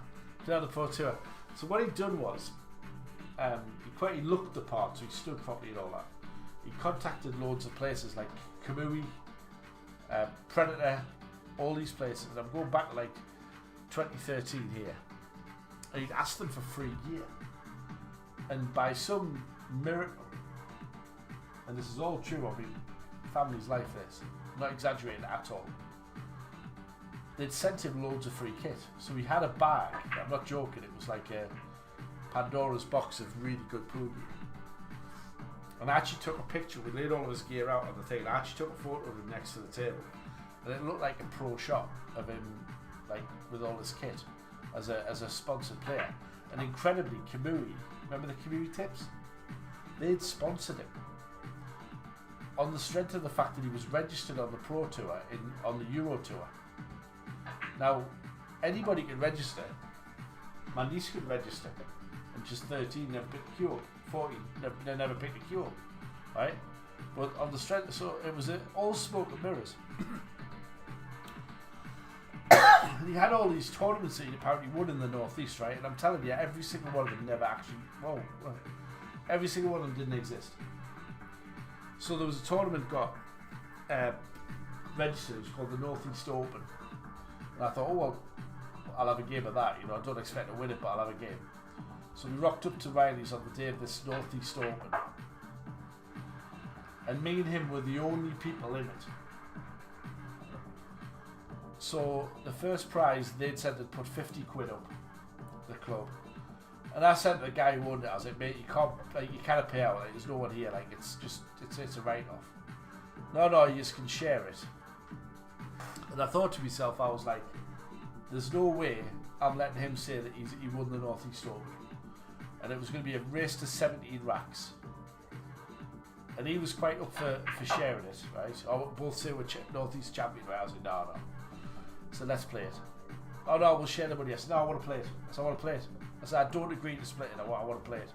Play on the Pro Tour. So what he'd done was, he looked the part, so he stood properly and all that. He contacted loads of places like Kamui, Predator, all these places. And I'm going back to like 2013 here. And he'd asked them for free gear. And by some miracle, and this is all true, I mean, family's life this, I'm not exaggerating at all, they'd sent him loads of free kit. So he had a bag, I'm not joking, it was like a Pandora's box of really good pool gear. And I actually took a picture, we laid all of his gear out on the thing, and I actually took a photo of him next to the table. And it looked like a pro shot of him, like, with all his kit as a sponsored player. And incredibly, Kamui, remember the Kamui tips? They'd sponsored him on the strength of the fact that he was registered on the Pro Tour on the Euro Tour. Now, anybody can register. My niece could register, and just 13 never picked a cue up. 14 never picked a cue up, right? But on the strength, so it was all smoke and mirrors. He had all these tournaments that he apparently won in the Northeast, right? And I'm telling you, every single one of them never actually. Whoa, every single one of them didn't exist. So there was a tournament got registered. It was called the Northeast Open, and I thought, oh well, I'll have a game of that. You know, I don't expect to win it, but I'll have a game. So we rocked up to Riley's on the day of this Northeast Open, and me and him were the only people in it. So the first prize, they'd said they'd put 50 quid up, the club, And I said to the guy who owned it, I was like, mate, you can't pay out. Like, there's no one here. Like, it's a write-off. No, you just can share it. And I thought to myself, I was like, there's no way I'm letting him say that he won the North East Open. And it was going to be a race to 17 racks. And he was quite up for sharing it, right? I both say we're North East champion, right? I was like, no. So let's play it. Oh no, we'll share the money. I said, no, I want to play it. I said, I want to play it. I said, I don't agree to split it. I want to play it.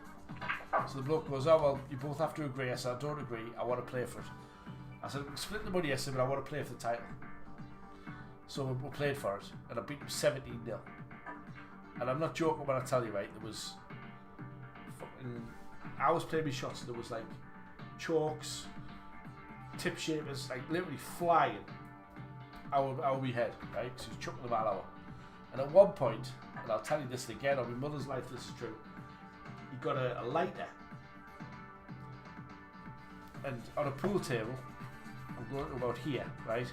So the bloke goes, oh well, you both have to agree. I said, I don't agree. I want to play for it. I said, split the money. I said, but I want to play for the title. So we played for it, and I beat him 17-0. And I'm not joking when I tell you, right? There was I was playing my shots, and there was like chalks, tip shapers, like literally flying out we head, right? So he was chucking them all out. And at one point, and I'll tell you this again, on my mother's life, this is true. He got a lighter, and on a pool table, I'm going to about here, right?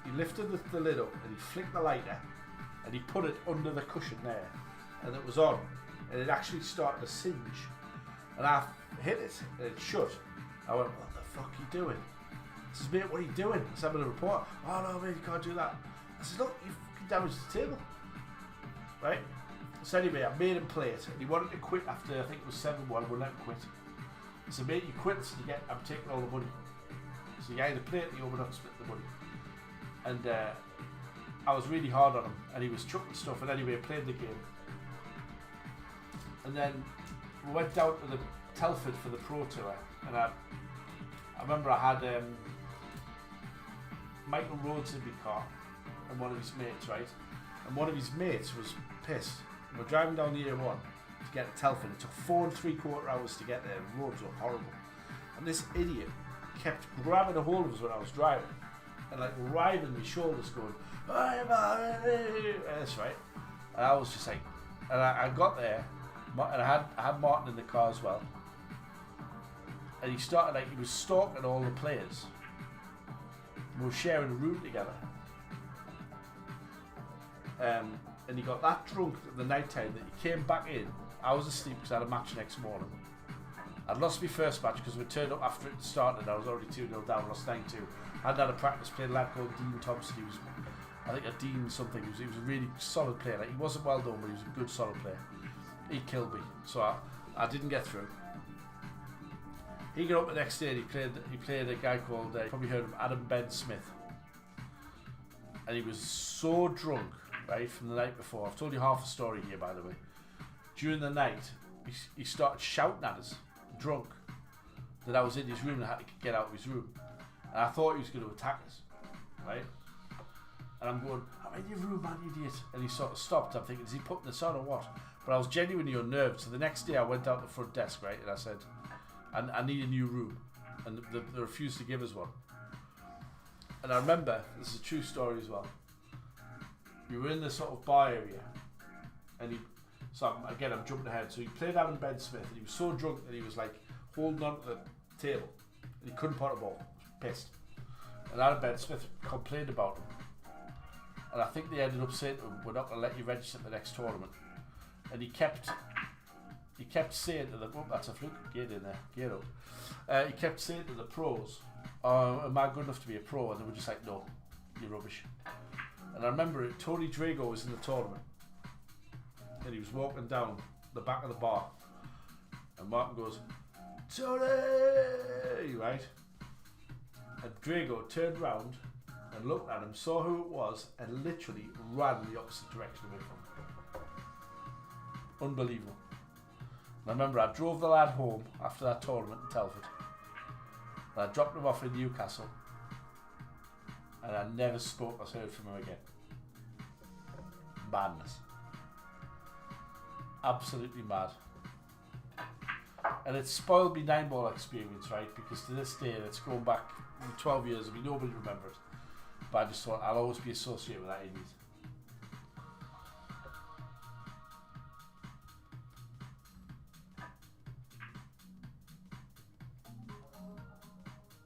He lifted the lid up and he flicked the lighter and he put it under the cushion there, and it was on, and it actually started to singe, and I hit it and it shut. I went, what the fuck are you doing? I says, mate, what are you doing? I said, I'm going to report. Oh no, mate, you can't do that. I said, look, you fucking damaged the table, right? So anyway, I made him play it, and he wanted to quit after, I think it was 7-1, we'll let him quit. I said, mate, you quit, so I'm taking all the money. So you either play it or we're not split the money. And I was really hard on him, and he was chucking stuff, and anyway, I played the game. And then we went down to the Telford for the Pro Tour, and I remember I had Michael Rhodes in my car, and one of his mates, right? And one of his mates was pissed. We're driving down the A1 to get to Telford. It took 4 3/4 hours to get there. The roads were horrible. And this idiot kept grabbing a hold of us when I was driving, and like riving my shoulders, going, that's right. And I was just like, and I got there, and I had Martin in the car as well. And he started, like, he was stalking all the players. We were sharing a room together. And he got that drunk at the night time that he came back in. I was asleep because I had a match next morning. I'd lost my first match because we turned up after it started. I was already 2-0 down, lost 9-2. I hadn't had a practice, played a lad called Dean Thompson. He was, I think, a Dean something. He was a really solid player. Like, he wasn't well done, but he was a good solid player. He killed me, so I didn't get through. He got up the next day and he played a guy called, you probably heard of him, Adam Ben Smith. And he was so drunk, right, from the night before. I've told you half the story here, by the way. During the night, he started shouting at us, drunk, that I was in his room and I had to get out of his room. And I thought he was going to attack us, right? And I'm going, I'm in your room, man, idiot. And he sort of stopped. I'm thinking, is he putting this on or what? But I was genuinely unnerved. So the next day I went out to the front desk, right, and I said, I need a new room. And they refused to give us one. And I remember, this is a true story as well. We were in this sort of bar area, and I'm jumping ahead. So he played Adam Ben Smith, and he was so drunk that he was like holding on to the table, and he couldn't put a ball. Pissed. And Adam Ben Smith complained about him, and I think they ended up saying to him, we're not going to let you register at the next tournament. And he kept saying to them, oh, that's a fluke, get in there, get up. He kept saying to the pros, am I good enough to be a pro? And they were just like, no, you're rubbish. And I remember it, Tony Drago was in the tournament, and he was walking down the back of the bar, and Martin goes, Tony, right? And Drago turned round and looked at him, saw who it was, and literally ran the opposite direction away from him. Unbelievable. And I remember I drove the lad home after that tournament in Telford, and I dropped him off in Newcastle, and I never spoke or heard from him again. Madness. Absolutely mad. And it spoiled me 9-ball experience, right? Because to this day, it's going back 12 years, I mean, nobody remembers. But I just thought I'll always be associated with that idiot.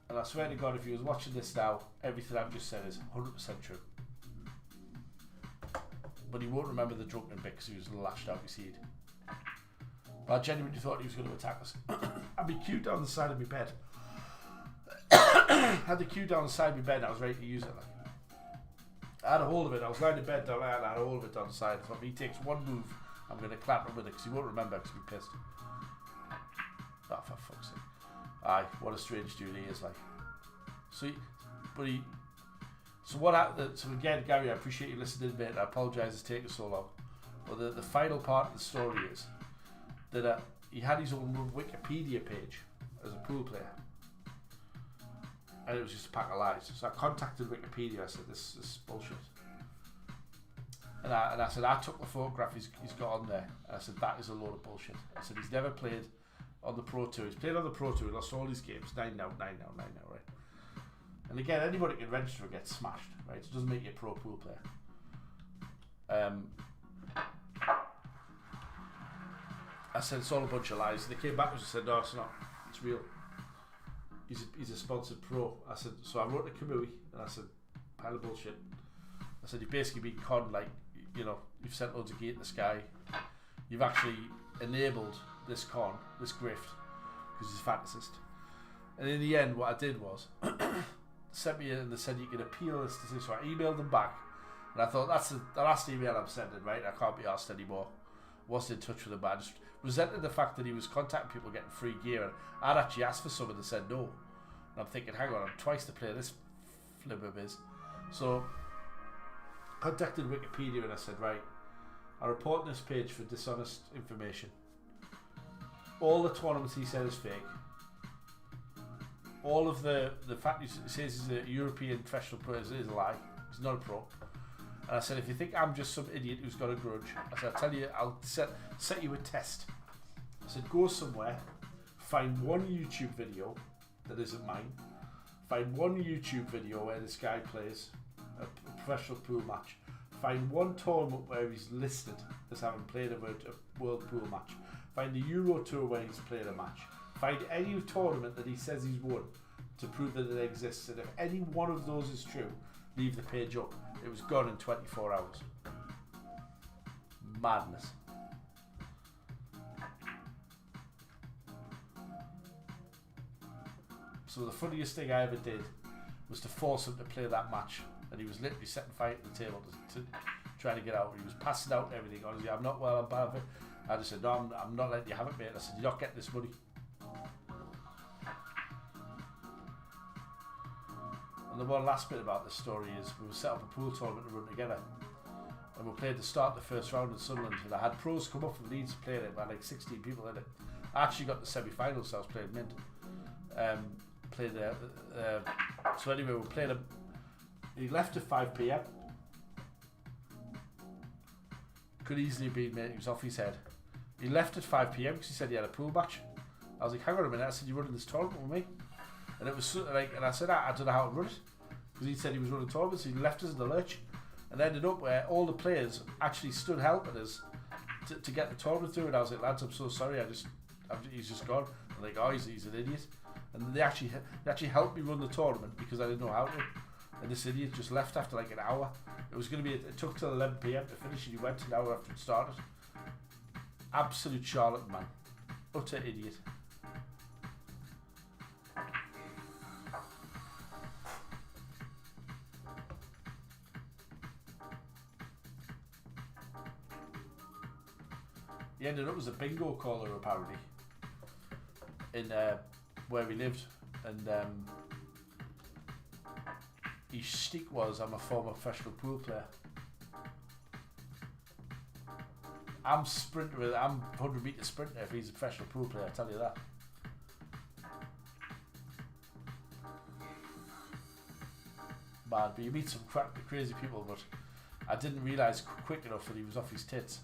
And I swear to God, if you was watching this now, everything I've just said is 100% true. But he won't remember the drunken bit because he was lashed out his head. But I genuinely thought he was going to attack us. I had my cue down the side of my bed. Had the cue down the side of my bed and I was ready to use it. Like. I had a hold of it. I was lying in bed down there and I had a hold of it down the side. I thought if he takes one move, I'm going to clap him with it because he won't remember because he'll be pissed. Oh, for fuck's sake. Aye, what a strange dude he is like. So what happened? So again, Gary, I appreciate you listening, mate. I apologise it's taken so long. But the final part of the story is that he had his own Wikipedia page as a pool player. And it was just a pack of lies. So I contacted Wikipedia. I said, this is bullshit. And I said, I took the photograph he's got on there. And I said, that is a load of bullshit. I said, he's never played on the Pro Tour. He's played on the Pro Tour. He lost all his games. 9 now, right? And again, anybody can register and get smashed, right? It doesn't make you a pro pool player. I said, it's all a bunch of lies. And they came back and said, no, it's not. It's real. He's a sponsored pro. I said, so I wrote to Kamui and I said, pile of bullshit. I said, you've basically been conned, like, you know, you've sent loads of gear in the sky. You've actually enabled this con, this grift, because he's a fantasist. And in the end, what I did was, sent me in and they said you can appeal this decision. So I emailed them back and I thought, that's the last email I'm sending, right? I can't be asked anymore. Wasn't in touch with him, but I just resented the fact that he was contacting people getting free gear, and I'd actually asked for some and they said no. And I'm thinking, hang on, I'm twice the player this flipper is. So contacted Wikipedia and I said, right, I report this page for dishonest information. All the tournaments he said is fake. All of the fact he says he's a European professional player is a lie. He's not a pro. And I said, if you think I'm just some idiot who's got a grudge, I said, I'll tell you, I'll set you a test. I said, go somewhere, find one YouTube video that isn't mine, find one YouTube video where this guy plays a professional pool match, find one tournament where he's listed as having played a world pool match, find the Euro Tour where he's played a match, find any tournament that he says he's won to prove that it exists, and if any one of those is true, leave the page up. It was gone in 24 hours. Madness. So the funniest thing I ever did was to force him to play that match, and he was literally setting fire at the table to trying to get out. He was passing out everything. Honestly, I'm not well, I'm bad of it. I just said, no, I'm not letting you have it, mate. I said, you're not getting this money. And the one last bit about this story is we set up a pool tournament to run together, and we played the start of the first round in Sunderland, and I had pros come up from Leeds to play it. I had like 16 people in it. I actually got the semi-finals, so I was playing mint. So anyway, we played him. He left at 5 PM. Could easily have been, mate. He was off his head. He left at 5 PM because he said he had a pool match. I was like, hang on a minute. I said, you're running this tournament with me? And it was sort of like, and I said, I don't know how to run it, because he said he was running tournaments. So he left us in the lurch, and ended up where all the players actually stood helping us to get the tournament through. And I was like, lads, I'm so sorry. He's just gone. I'm like, oh, he's an idiot. And they actually helped me run the tournament because I didn't know how to. And this idiot just left after like an hour. It was going to be. It took till 11 PM to finish, and he went an hour after it started. Absolute charlatan, man. Utter idiot. He ended up as a bingo caller apparently in where we lived, and his shtick was, I'm a former professional pool player. I'm 100 metre sprinter if he's a professional pool player, I tell you that. Man, but you meet some crazy people, but I didn't realise quick enough that he was off his tits.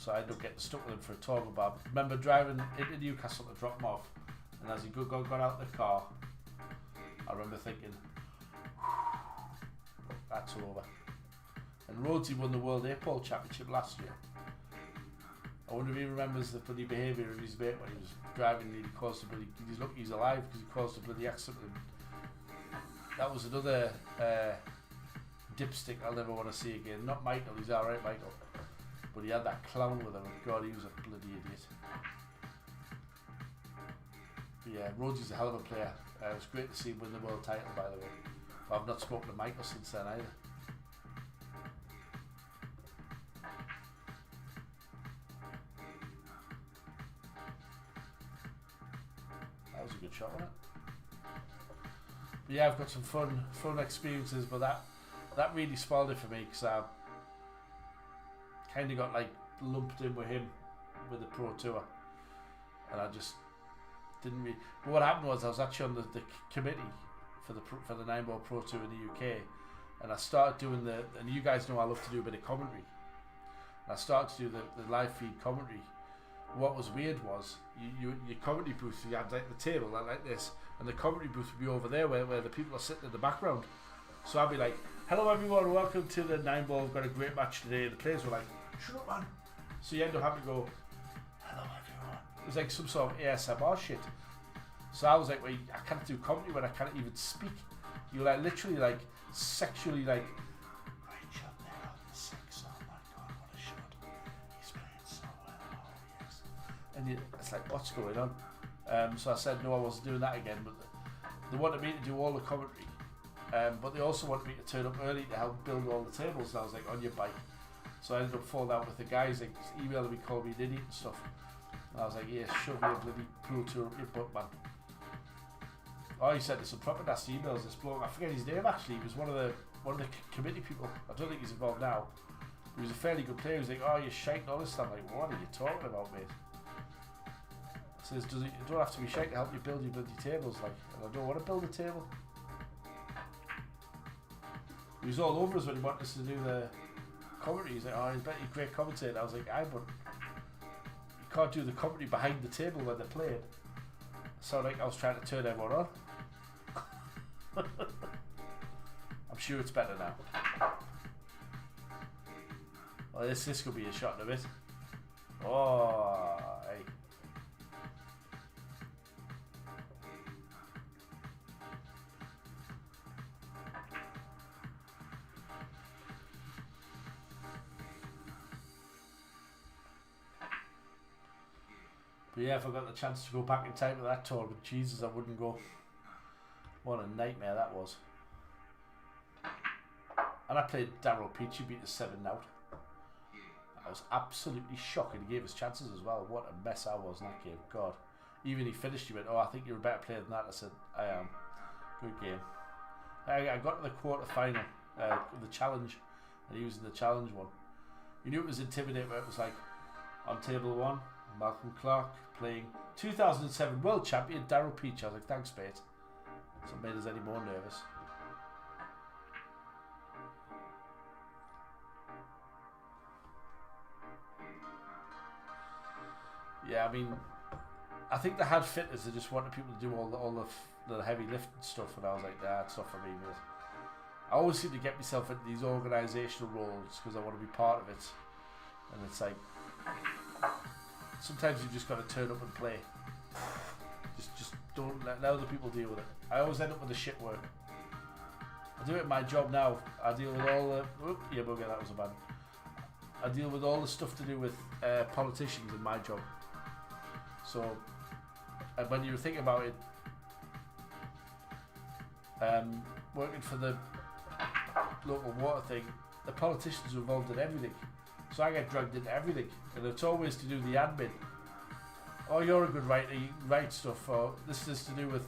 So I ended up getting stuck with him for a tournament. But I remember driving into Newcastle to drop him off, and as he got out the car, I remember thinking, that's over. And Rhodesy won the World 8-Ball Championship last year. I wonder if he remembers the bloody behaviour of his mate when he was driving and he caused a bloody... He's lucky he's alive because he caused a bloody accident. That was another dipstick I'll never want to see again. Not Michael, he's alright, Michael. But he had that clown with him, and God, he was a bloody idiot. But yeah, Rhodes's a hell of a player. It was great to see him win the world title, by the way. But I've not spoken to Michael since then either. That was a good shot, wasn't it? But yeah, I've got some fun experiences, but that really spoiled it for me because I kind of got like lumped in with him with the Pro Tour, and I just didn't really. But what happened was I was actually on the committee for the 9-ball Pro Tour in the UK, and I started doing and you guys know I love to do a bit of commentary, and I started to do the live feed commentary. What was weird was your commentary booth, you had like the table like this, and the commentary booth would be over there where the people are sitting in the background. So I'd be like, hello everyone, welcome to the 9-ball, we've got a great match today. The players were like, shut up man. So you end up having to go, hello everyone. It was like some sort of ASMR shit. So I was like, well, I can't do comedy when I can't even speak. You're like literally like sexually like, right shot there on the 6, oh my god, what a shot. He's playing so well, oh yes. And it's like, what's going on? So I said no, I wasn't doing that again, but they wanted me to do all the commentary. But they also wanted me to turn up early to help build all the tables, and I was like, on your bike. So I ended up falling out with the guys, like emailing me, calling me an idiot and stuff. And I was like, yeah, shove your bloody Pro Tour up your butt, man. Oh, he sent us some proper nasty emails, this bloke. I forget his name actually. He was one of the committee people. I don't think he's involved now. He was a fairly good player. He was like, oh, you're shite and all this stuff. I'm like, what are you talking about, mate? He says, you don't have to be shite to help you build your bloody tables, like, and I don't want to build a table. He was all over us when he wanted us to do the commentary. He's like, oh, he's a great commentator. I was like, but you can't do the commentary behind the table when they're playing. So like I was trying to turn everyone on. I'm sure it's better now. Oh, this could be a shot in a bit. Oh, hey. But yeah, if I got the chance to go back in time to that tournament, Jesus, I wouldn't go. What a nightmare that was. And I played Daryl Peach, he beat us 7-0. I was absolutely shocked, and he gave us chances as well. What a mess I was in that game, God. Even he finished, he went, oh, I think you're a better player than that. I said, I am. Good game. I got to the quarter final, the challenge, and he was in the challenge one. You knew it was intimidating, but it was like, on table 1, Malcolm Clark playing 2007 world champion Daryl Peach. I was like, thanks mate. So it made us any more nervous. Yeah, I mean, I think they had fitters that just wanted people to do all the heavy lifting stuff, and I was like, nah, it's not for me, mate. I always seem to get myself into these organisational roles because I want to be part of it, and it's like, sometimes you just got to turn up and play. Just don't let other people deal with it. I always end up with the shit work. I do it in my job now. I deal with all the... Oop, yeah, bugger, that was a bad. I deal with all the stuff to do with politicians in my job. So, when you think about it, working for the local water thing, the politicians are involved in everything. So I get dragged into everything, and it's always to do the admin. Oh, you're a good writer, you write stuff, or this is to do with,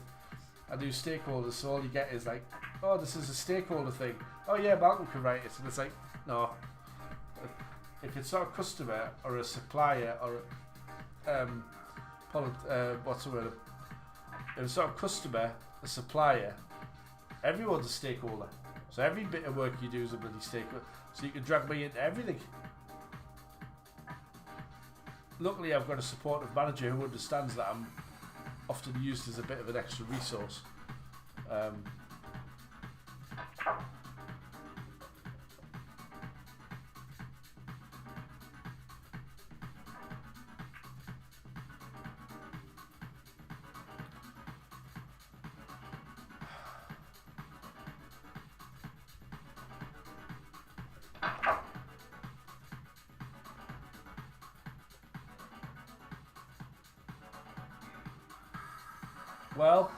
I do stakeholders, so all you get is like, oh, this is a stakeholder thing. Oh yeah, Malcolm can write it, and it's like, no. If it's not a customer, or a supplier, or what's the word? If it's not a customer, a supplier, everyone's a stakeholder. So every bit of work you do is a bloody stakeholder. So you can drag me into everything. Luckily, I've got a supportive manager who understands that I'm often used as a bit of an extra resource. Well,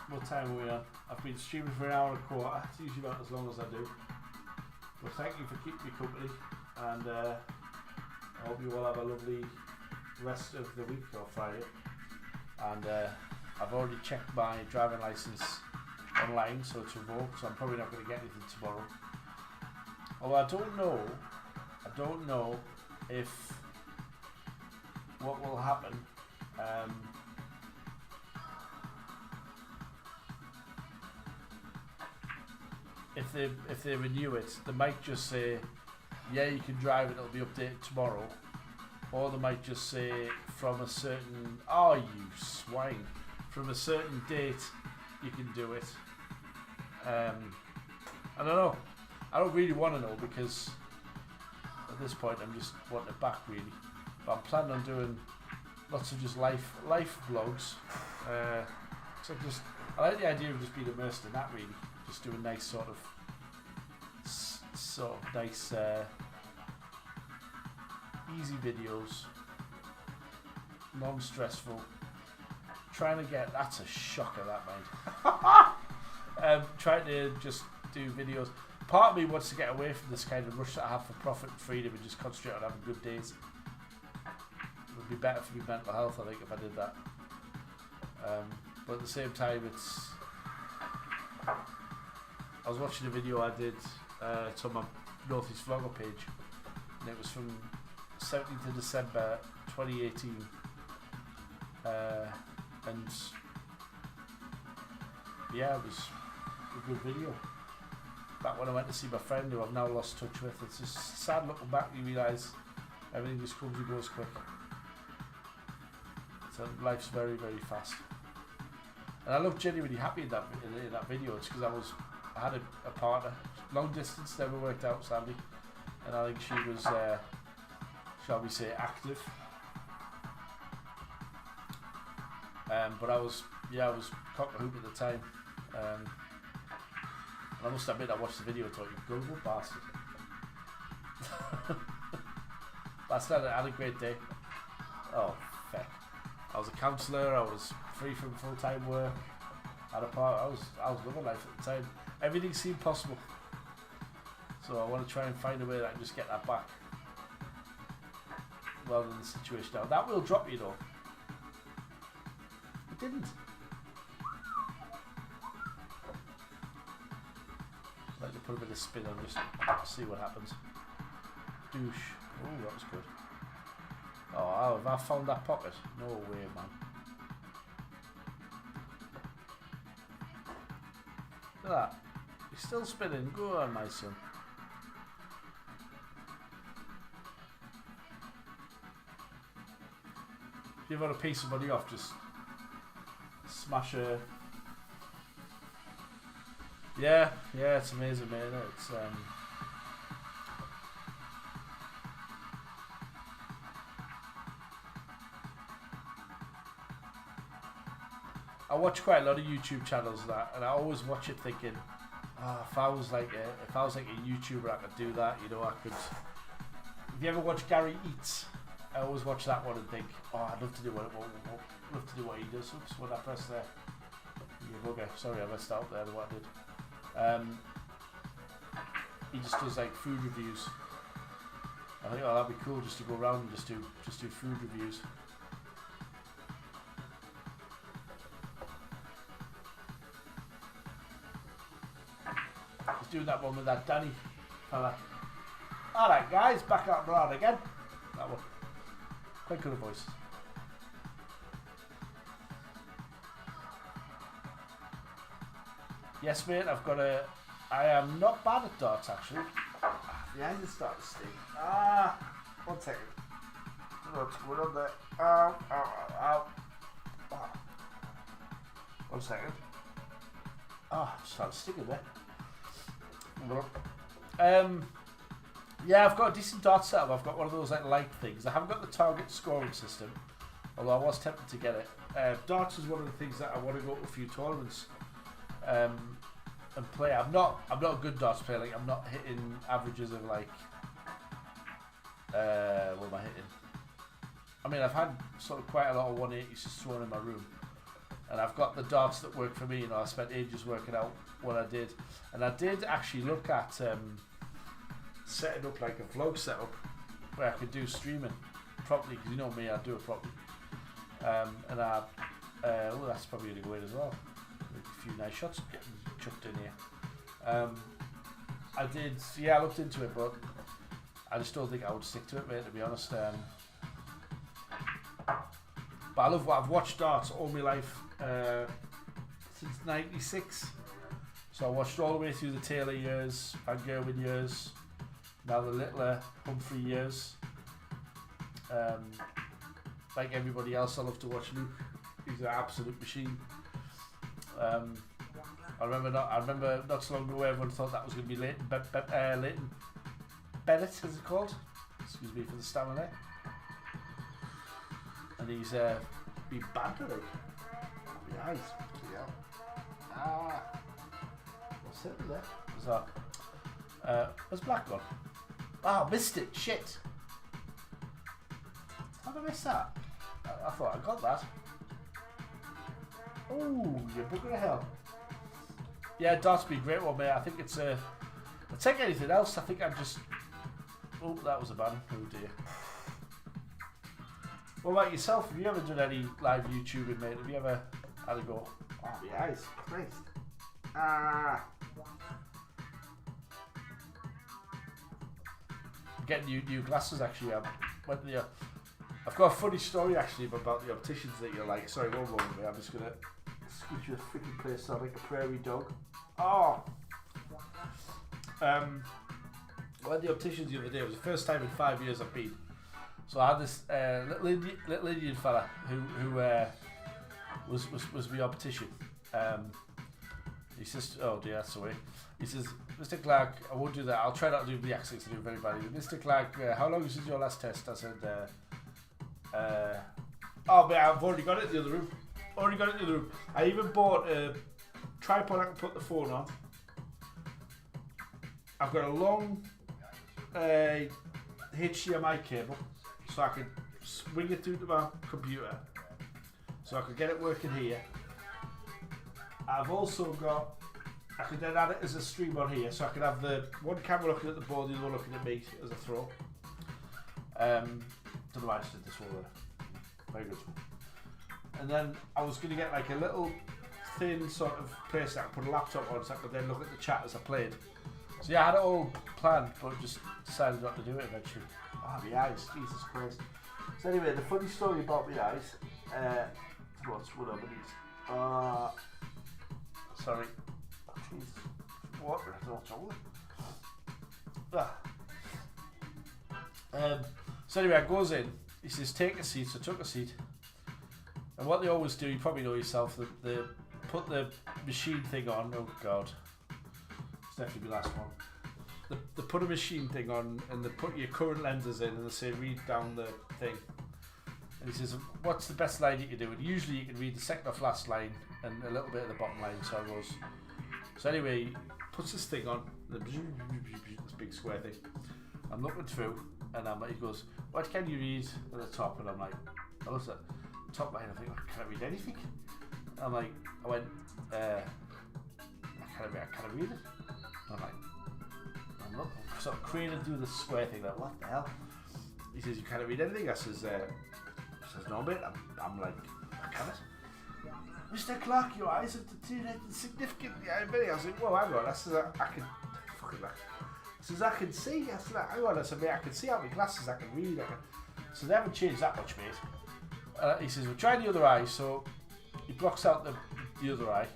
what time are we on? I've been streaming for an hour and a quarter. It's usually about as long as I do. But thank you for keeping me company, and I hope you all have a lovely rest of the week or Friday. And I've already checked my driving license online, so it's revoked, so I'm probably not going to get anything tomorrow. Although I don't know if what will happen. If they renew it, they might just say, yeah, you can drive it, it'll be updated tomorrow. Or they might just say, from a certain, oh you swine, from a certain date you can do it. I don't know. I don't really want to know, because at this point I'm just wanting it back really. But I'm planning on doing lots of just life vlogs. So I like the idea of just being immersed in that really. Just doing nice sort of nice easy videos, non-stressful. Trying to get, that's a shocker that mate. Trying to just do videos. Part of me wants to get away from this kind of rush that I have for profit and freedom and just concentrate on having good days. It would be better for my mental health, I think, if I did that. But at the same time, I was watching a video I did, it's on my Northeast Vlogger page, and it was from 17th of December 2018, and yeah, it was a good video. Back when I went to see my friend who I've now lost touch with. It's just sad looking back, you realise everything just comes and goes quick. So life's very, very fast. And I looked genuinely happy in that video. It's because I had a partner, long distance, never worked out sadly, and I think she was, shall we say, active. But I was cock a hoop at the time. I must admit, I watched the video and thought, you gullible bastard. But I had a great day. Oh, feck. I was a counsellor, I was free from full-time work, had a part, I was living life at the time. Everything seemed possible. So I want to try and find a way that I can just get that back. Rather than the situation now. That will drop you though. It didn't. I'd like to put a bit of spin on, just see what happens. Douche. Oh, that was good. Oh, have I found that pocket? No way, man. Look at that. He's still spinning. Go on, my son. If you've got a piece of money off, just smash a... Yeah, it's amazing, man. It's I watch quite a lot of YouTube channels and I always watch it thinking, if I was like a YouTuber, I could do that. You know, I could. If you ever watch Gary Eats, I always watch that one and think, I'd love to do what he does. Oops, what I press there. Okay, sorry, I messed up there. What I did. He just does like food reviews. I think, that'd be cool just to go around and just do food reviews. He's doing that one with that Danny fella. Alright guys, back out around again. That one. Quite good voice. Yes mate, I am not bad at darts actually. The eyes are starting to sting. 1 second. I don't know what's going on there. Ow. 1 second. It started stinging there. Yeah, I've got a decent dart setup. I've got one of those like light things. I haven't got the target scoring system, although I was tempted to get it. Darts is one of the things that I want to go to a few tournaments and play. I'm not a good darts player. Like, I'm not hitting averages of like what am I hitting? I mean, I've had sort of quite a lot of 180s just thrown in my room, and I've got the darts that work for me. You know, I spent ages working out what I did, and I did actually look at setting up like a vlog setup where I could do streaming properly, because you know me, I do it properly. And I, well, that's probably going to go in as well. A few nice shots getting chucked in here. I did, yeah, I looked into it, but I just don't think I would stick to it, mate, to be honest. But I love what I've watched darts all my life, since '96. So I watched all the way through the Taylor years, Van Gerwen years, now the Littler, Humphrey years. Like everybody else, I love to watch Luke. He's an absolute machine. I remember not so long ago everyone thought that was going to be Leighton Bennett, is it called? Excuse me for the stammer there. And he's been bantering. Yeah, what's it there? What's that? Where's Black gone? Oh, missed it. Shit. How did I miss that? I thought I got that. Oh, you bugger of hell. Yeah, darts be a great one, mate. I think it's I'll take anything else. I think I'm just. Oh, that was a ban. Oh dear. What about yourself? Have you ever done any live YouTubing, mate? Have you ever had a go? Oh, my eyes. Christ. Ah. I'm getting new glasses, actually. I've got a funny story, actually, about the opticians that you're like. Sorry, one moment, mate. I'm just going to scoot you a freaking place like a prairie dog. Oh. I went to the opticians the other day. It was the first time in 5 years I've been. So I had this little Indian fella who was my optician. He says, oh dear, that's the way. He says, Mr. Clark, I won't do that. I'll try not to do the accents to do very badly. Mr. Clark, how long since your last test? I said, oh, but I've already got it in the other room. I even bought a tripod I can put the phone on. I've got a long HDMI cable, so I can swing it through to my computer, so I can get it working here. I've also got, I can then add it as a stream on here, so I can have the one camera looking at the board, the other one looking at me as a throw. Don't know why I just did this one there. Very good. And then I was going to get like a little thin sort of place that I could put a laptop on, so I could then look at the chat as I played. So yeah, I had it all planned, but just decided not to do it eventually. Oh, my eyes, Jesus Christ. So anyway, the funny story about my eyes, what's one of these? Sorry. Jeez. What? I don't know what's wrong with it. So anyway, I goes in, he says, take a seat, so I took a seat. And what they always do, you probably know yourself, they put the machine thing on, oh God. It's definitely the last one. They put a machine thing on and they put your current lenses in and they say read down the thing. And he says, what's the best line you can do? And usually you can read the second off last line and a little bit of the bottom line. So I goes. So anyway, he puts this thing on, this big square thing. I'm looking through and he goes, what can you read at the top? And I'm like, I looked at the top line, I think, can I read anything? I'm like, I went, I can't read it. I'm like, I'm not sort of craning through the square thing, like, what the hell? He says, you can't read anything? I says, no mate, I'm like, I can't. Mr. Clark, your eyes have deteriorated significantly. I was like, well, hang on. I said, I can, fucking like, I says, I can see. I said, hang on. I said, mate, I can see out my glasses, I can read. So they haven't changed that much, mate. He says, well, try the other eye. So he blocks out the other eye.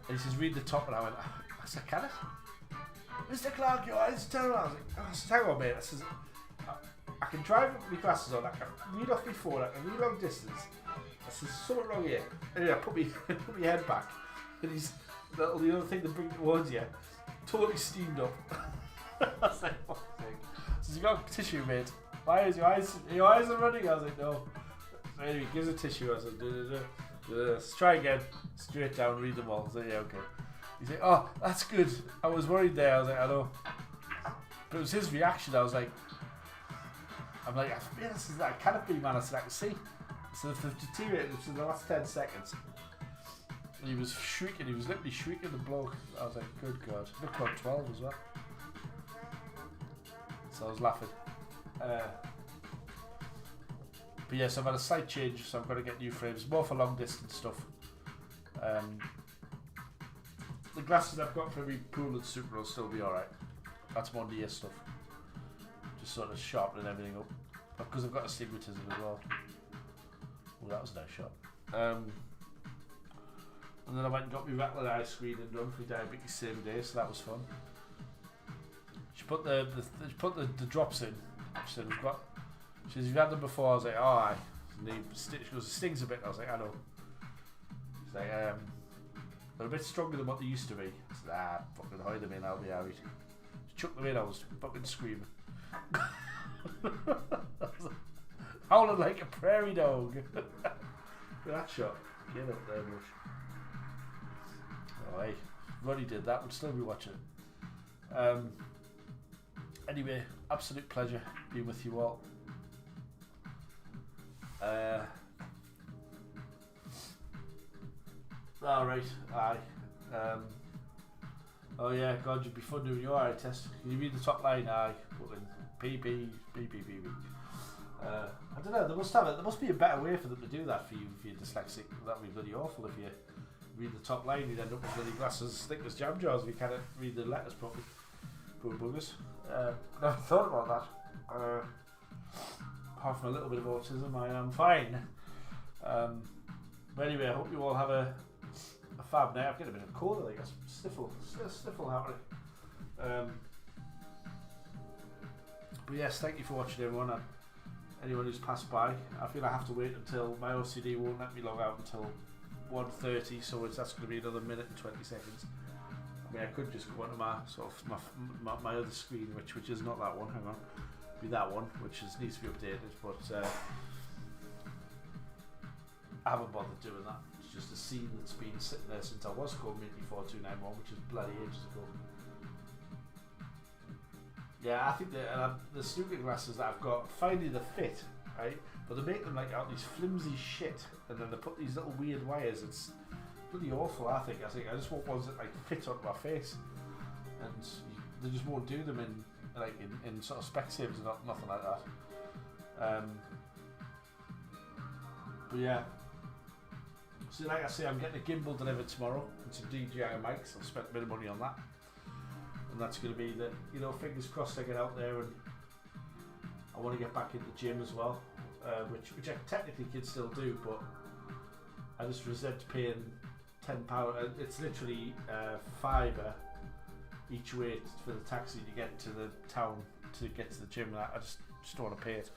And he says, read the top. And I went, I said, can it? Mr. Clark, your eyes are terrible. I said, hang on, mate. I says, I can drive with my glasses on, I can read off my phone, I can read long distance. I said, something wrong here. Anyway, I put my head back, and the other thing that brings towards you, totally steamed up. I was like, what the thing? He says, you got tissue, mate. Why is your eyes are running? I was like, no. So anyway, he gives a tissue. I said, let's try again. Straight down, read them all. I said, yeah, okay. He said, oh, that's good. I was worried there. I was like, I know. But it was his reaction. I was like, yeah, this is that canopy, man. I said, I can see. So the deteriorated in the last 10 seconds. And he was shrieking, he was literally shrieking the bloke. I was like, good God. Looked about 12 as well. So I was laughing. But yes, I've had a slight change, so I'm going to get new frames, more for long distance stuff. The glasses I've got for every pool and Snooker will still be alright. That's more near stuff. Just sort of sharpening everything up. Because I've got astigmatism as well. Oh, that was a nice shot. And then I went and got my retinal eye screening done for diabetes same day, so that was fun. She put the drops in. She said, she says, you've had them before. I was like, oh, aye. She goes, it stings a bit. I was like, I know. She's like, they're a bit stronger than what they used to be. I said, fucking hide them in, I'll be alright. She chucked them in, I was fucking screaming. Howling like a prairie dog. That shot. Get up there, much. Oh, hey. Ronnie did that, we'd still be watching it. Anyway, absolute pleasure being with you all. Alright, aye. Oh yeah, God, you'd be fun doing your eye test. Can you read the top line? Aye. PP. I don't know, there must be a better way for them to do that for you if you're dyslexic. That would be bloody awful if you read the top line, you'd end up with bloody glasses thick as jam jars if you can't read the letters properly. Poor buggers. I never thought about that. Apart from a little bit of autism, I am fine. But anyway, I hope you all have a fab night. I've got a bit of cold, I think. Sniffle happening. But yes, thank you for watching, everyone. And anyone who's passed by, I feel I have to wait until my OCD won't let me log out until 1:30, so that's going to be another minute and 20 seconds. I mean, I could just go onto my my other screen, which is not that one. Hang on, be that one, which needs to be updated. But I haven't bothered doing that. It's just a scene that's been sitting there since I was called Minty 4291, which is bloody ages ago. Yeah, I think the Snooker glasses that I've got finally the fit, right? But they make them like out these flimsy shit, and then they put these little weird wires. It's bloody awful. I think I just want ones that like fit onto my face, and they just won't do them in sort of Specsavers and nothing like that. But yeah. So like I say, I'm getting a gimbal delivered tomorrow and some DJI mics. I've spent a bit of money on that. And that's going to be the, fingers crossed I get out there, and I want to get back into the gym as well, which I technically can still do, but I just resent paying £10. It's literally £5 each way for the taxi to get to the town to get to the gym. And I just don't want to pay it.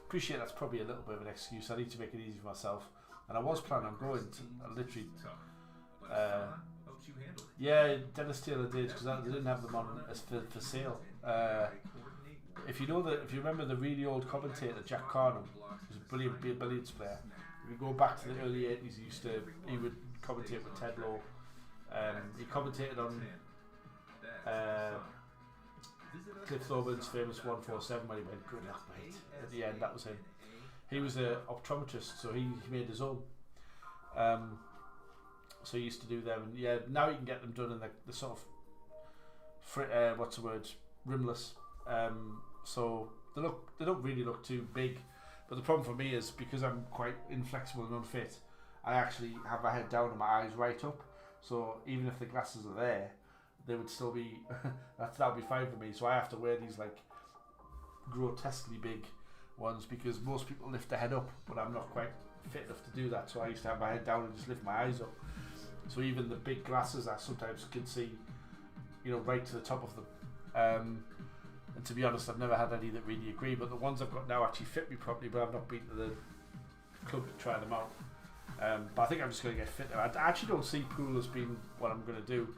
Appreciate that's probably a little bit of an excuse. I need to make it easy for myself, and I was planning on going to literally. Yeah, Dennis Taylor did, because they didn't have them on as for sale. If you remember the really old commentator Jack Carnham, who's a brilliant billiards player. If you go back to the early 80s, he would commentate with Ted Lowe. He commentated on Cliff Thorburns' famous 147 when he went good luck, mate. At the end, that was him. He was an optometrist, so he made his own. So he used to do them, and yeah, now you can get them done in the sort of rimless. So they don't really look too big, but the problem for me is because I'm quite inflexible and unfit, I actually have my head down and my eyes right up. So even if the glasses are there, they would still be that would be fine for me. So I have to wear these like grotesquely big ones because most people lift their head up, but I'm not quite fit enough to do that. So I used to have my head down and just lift my eyes up. So even the big glasses I sometimes can see, right to the top of them. And to be honest, I've never had any that really agree, but the ones I've got now actually fit me properly, but I've not been to the club to try them out. But I think I'm just going to get fit now. I actually don't see pool as being what I'm going to do.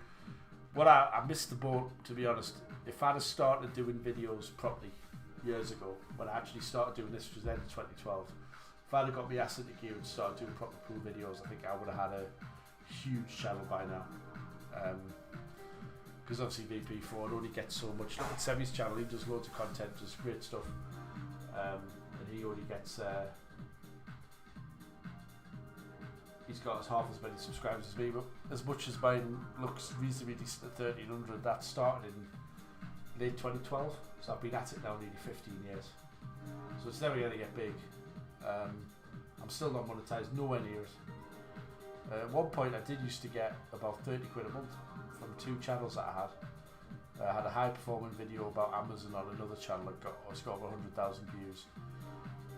I missed the boat, to be honest. If I'd have started doing videos properly years ago, when I actually started doing this, which was then 2012, if I'd have got my ass into gear and started doing proper pool videos, I think I would have had a huge channel by now. Because obviously VP4 only gets so much. Look at Semi's channel, he does loads of content, does great stuff. And he only gets he's got half as many subscribers as me, but as much as mine looks reasonably decent at 1300, that started in late 2012, so I've been at it now nearly 15 years. So it's never going to get big. I'm still not monetized, nowhere near it. At one point I did used to get about 30 quid a month from 2 channels that I had. I had a high performing video about Amazon on another channel that it's got over 100,000 views.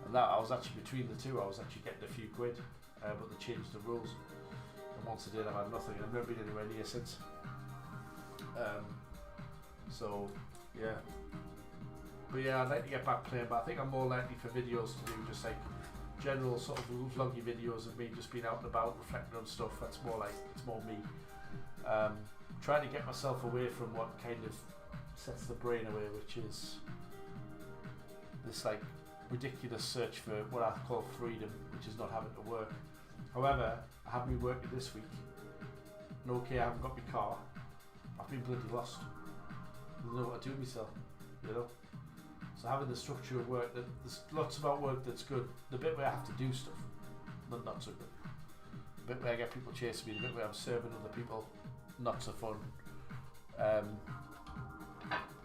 And that I was actually between the two, I was actually getting a few quid, but they changed the rules. And once I did, I've had nothing, and I've never been anywhere near since. So, yeah. But yeah, I'd like to get back playing, but I think I'm more likely for videos to do just like general sort of vloggy videos of me just being out and about, reflecting on stuff. That's more like, it's more me. Trying to get myself away from what kind of sets the brain away, which is this like ridiculous search for what I call freedom, which is not having to work. However, I have been working this week, and okay, I haven't got my car. I've been bloody lost. I don't know what to do with myself, you know. So having the structure of work, there's lots about work that's good. The bit where I have to do stuff, not so good. The bit where I get people chasing me, the bit where I'm serving other people, not so fun.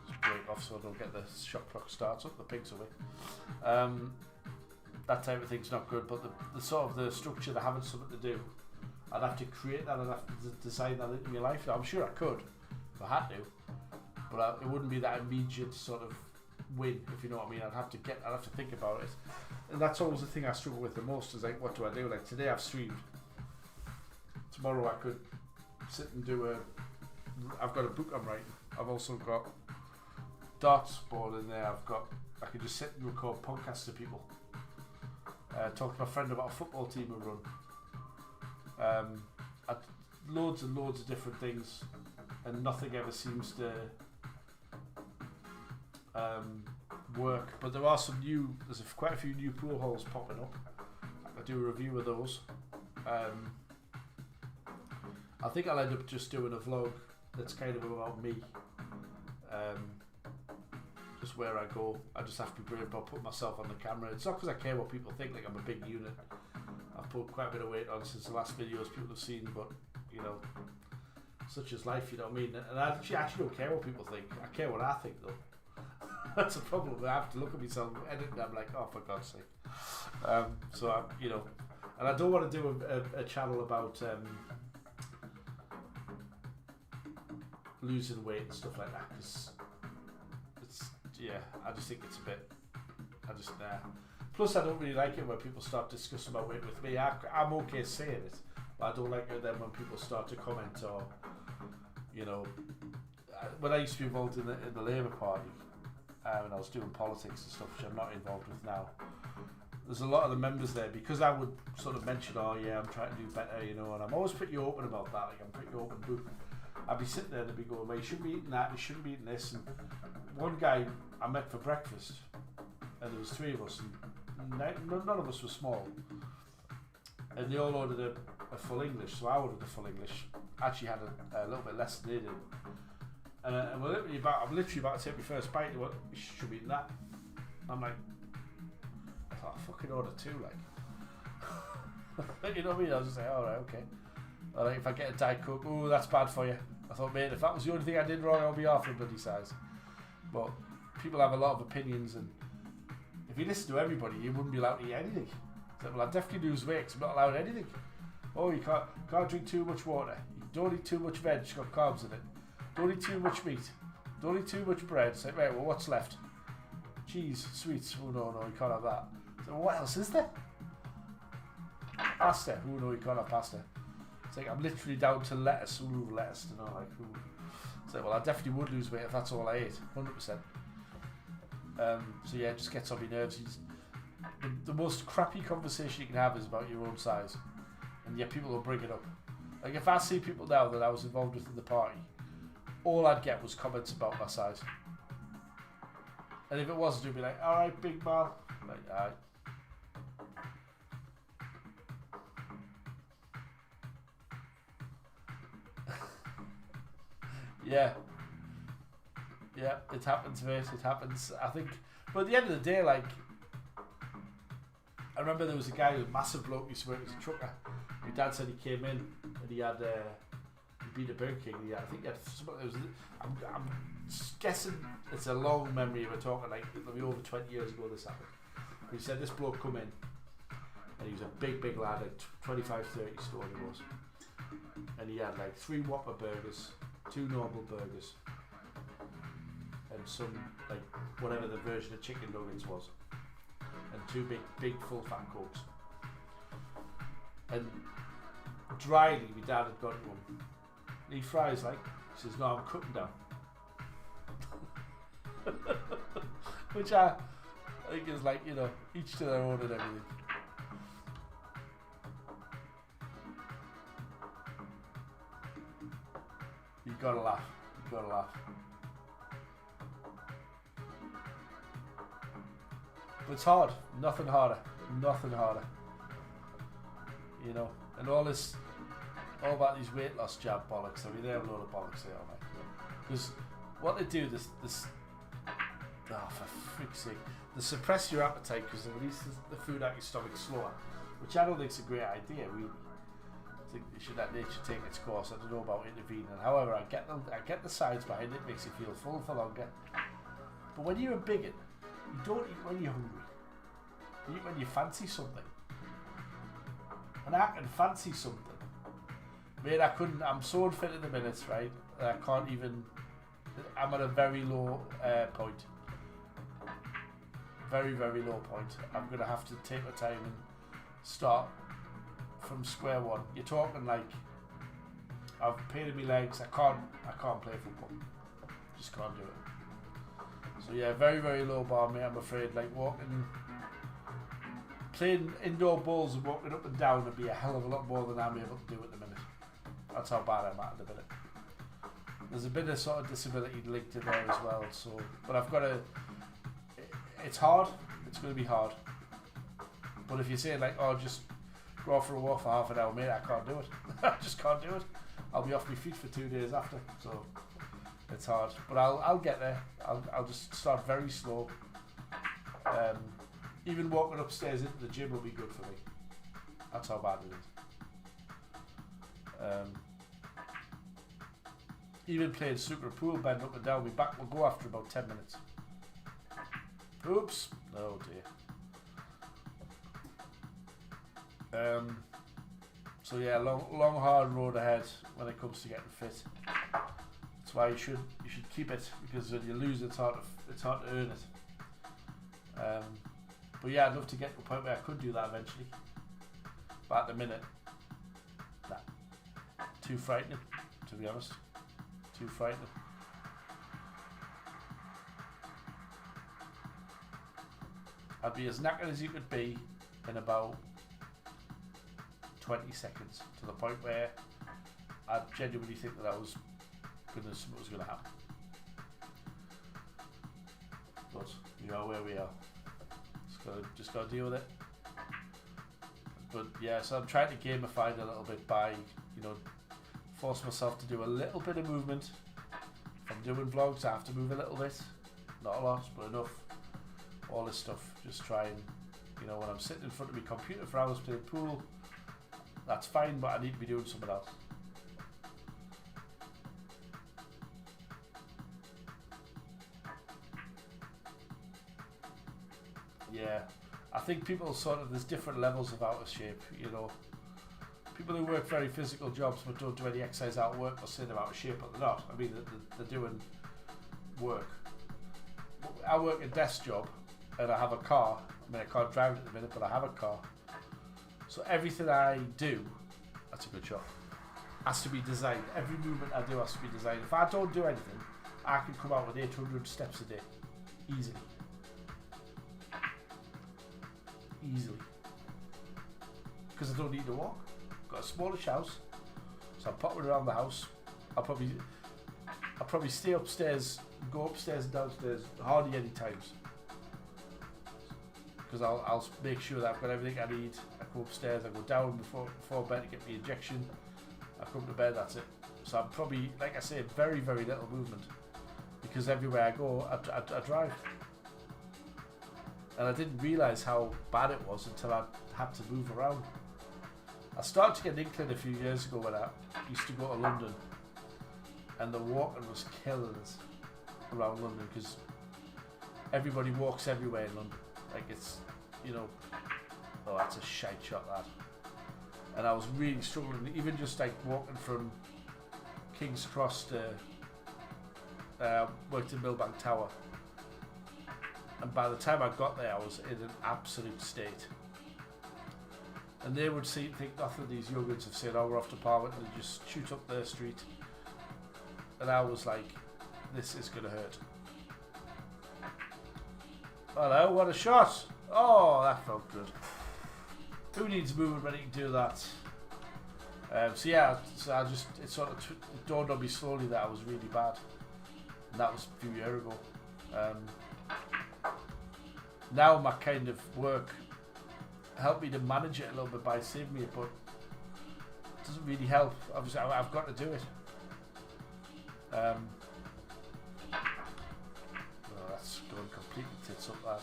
Just break off so I don't get the shop clock starts up, the pig's away. That type of thing's not good, but the sort of the structure, the having something to do, I'd have to create that, I'd have to design that into my life. Now, I'm sure I could, if I had to, but it wouldn't be that immediate sort of win, if you know what I mean. I'd have to think about it, and that's always the thing I struggle with the most, is like, what do I do? Like today I've streamed, tomorrow I could sit and do I've got a book I'm writing, I've also got darts board in there, I could just sit and record podcasts to people, talk to my friend about a football team we run, loads and loads of different things, and nothing ever seems to work. But there are there's quite a few new pool holes popping up. I do a review of those. I think I'll end up just doing a vlog that's kind of about me, just where I go. I just have to be brave about putting myself on the camera. It's not because I care what people think, like I'm a big unit. I've put quite a bit of weight on since the last videos people have seen, but you know, such is life, you know what I mean? And I actually don't care what people think. I care what I think though. That's a problem. I have to look at myself, edit, and I'm like, oh, for God's sake. So I'm, you know, and I don't want to do a channel about losing weight and stuff like that, because I just think it's a bit, plus I don't really like it when people start discussing about weight with me. I'm okay saying it, but I don't like it then when people start to comment, or you know, when I used to be involved in the Labour Party, when I was doing politics and stuff, which I'm not involved with now, there's a lot of the members there, because I would sort of mention, oh yeah, I'm trying to do better, you know, and I'm always pretty open about that, like I'm pretty open book. I'd be sitting there and they'd be going, well, you shouldn't be eating that, you shouldn't be eating this. And one guy I met for breakfast, and there was 3 of us, and none of us were small, and they all ordered a full English, so I ordered a full English. I actually had a little bit less than they did, and I'm literally about to take my first bite. They went, you should be eating that. I'm like, I thought, I fucking ordered 2, like. You know what I mean? I was just like, alright, okay. Or like if I get a Diet Coke, oh, that's bad for you. I thought, mate, if that was the only thing I did wrong, I'll be half a bloody size. But people have a lot of opinions, and if you listen to everybody, you wouldn't be allowed to eat anything. So, well, I definitely lose weight because I'm not allowed anything. Oh, you can't drink too much water. You don't eat too much veg, it's got carbs in it. Don't eat too much meat. Don't eat too much bread. It's like, right, well, what's left? Cheese, sweets. Oh, no, you can't have that. So, what else is there? Pasta. Oh, no, you can't have pasta. It's like, I'm literally down to lettuce. Ooh, lettuce, you know, like, ooh. It's like, well, I definitely would lose weight if that's all I ate. 100%. So, yeah, it just gets on my nerves. The most crappy conversation you can have is about your own size. And yet people will bring it up. Like, if I see people now that I was involved with in the party, all I'd get was comments about my size. And if it wasn't, it'd be like, alright, big Mal. Like, alright. Yeah, it happens, mate. It happens. I think, but at the end of the day, like, I remember there was a guy who was a massive bloke, used to work as a trucker. My dad said he came in and he had he beat a Burger King. I think he had something. I'm guessing it's a long memory. We're talking like it'll be over 20 years ago this happened. But he said this bloke come in and he was a big lad, like 25, 30 stone he was, and he had like 3 Whopper burgers, 2 normal burgers, and some like whatever the version of chicken nuggets was, and 2 big full fat cokes. And dryly, my dad had got to him. And he fries like, he says, "No, I'm cutting down." Which I think is like, you know, each to their own and everything. You gotta laugh. You gotta laugh. But it's hard. Nothing harder. Nothing harder. You know, and all about these weight loss jab bollocks. I mean, they have a load of bollocks there, mate. Because what they do, oh, for freak's sake, they suppress your appetite because it releases the food out your stomach slower, which I don't think is a great idea. Really, I think you should let nature take its course. I don't know about intervening. However, I get the science behind it. Makes you feel full for longer. But when you're a bigot, you don't eat when you're hungry. You eat when you fancy something. And I can fancy something. Mate, I'm so unfit at the minute, right? I can't even. I'm at a very low point. Very low point. I'm gonna have to take my time and start from square one. You're talking like I've painted my legs. I can't play football. Just can't do it. So yeah, very low bar, mate. I'm afraid. Like playing indoor bowls and walking up and down would be a hell of a lot more than I'm able to do at the minute. That's how bad I'm at the minute. There's a bit of sort of disability linked in there as well. So, but I've got to. It's hard. It's going to be hard. But if you say like, oh, just go off for a walk for half an hour, mate, I can't do it. I just can't do it. I'll be off my feet for 2 days after. So it's hard. But I'll get there. I'll just start very slow. Even walking upstairs into the gym will be good for me. That's how bad it is. Even playing snooker pool, bend up and down, my back will go after about 10 minutes. Oops. Oh dear. So yeah, long hard road ahead when it comes to getting fit. That's why you should keep it, because when you lose it's hard to earn it. But yeah, I'd love to get to a point where I could do that eventually. But at the minute, nah, too frightening, to be honest. Too frightening. I'd be as knackered as you could be in about 20 seconds, to the point where I genuinely think that something was going to happen. But we are where we are. Just got to deal with it. But yeah, so I'm trying to gamify it a little bit by, you know, force myself to do a little bit of movement. If I'm doing vlogs, I have to move a little bit. Not a lot, but enough. All this stuff. Just try and, you know, when I'm sitting in front of my computer for hours playing pool, that's fine, but I need to be doing something else. Yeah, I think people there's different levels of out of shape, you know. People who work very physical jobs but don't do any exercise out of work will say they're out of shape, but they're not. I mean, they're doing work. I work a desk job and I have a car. I mean, I can't drive it at the minute, but I have a car. So everything I do, that's a good shot, has to be designed. Every movement I do has to be designed. If I don't do anything, I can come out with 800 steps a day. Easily. Because I don't need to walk. I've got a smallish house, so I'm popping around the house. I'll probably stay upstairs, go upstairs and downstairs hardly any times, because I'll make sure that I've got everything I need. I go upstairs, I go down before bed to get the injection. I come to bed, that's it. So I'm probably, like I say, very little movement, because everywhere I go, I drive. And I didn't realise how bad it was until I had to move around. I started to get an inkling a few years ago when I used to go to London, and the walking was killing us around London because everybody walks everywhere in London. Like it's, you know, oh, that's a shite shot, that. And I was really struggling, even just like walking from King's Cross to worked in Millbank Tower. And by the time I got there, I was in an absolute state. And they would think nothing of these youngins have said, oh, we're off to Parliament, and they just shoot up their street. And I was like, this is going to hurt. Hello, what a shot! Oh, that felt good. Who needs movement when he can do that? So yeah, so I just, it sort of it dawned on me slowly that I was really bad. And that was a few years ago. Now my kind of work helped me to manage it a little bit by saving me, but it doesn't really help. Obviously, I've got to do it. Oh, that's going completely tits up, that.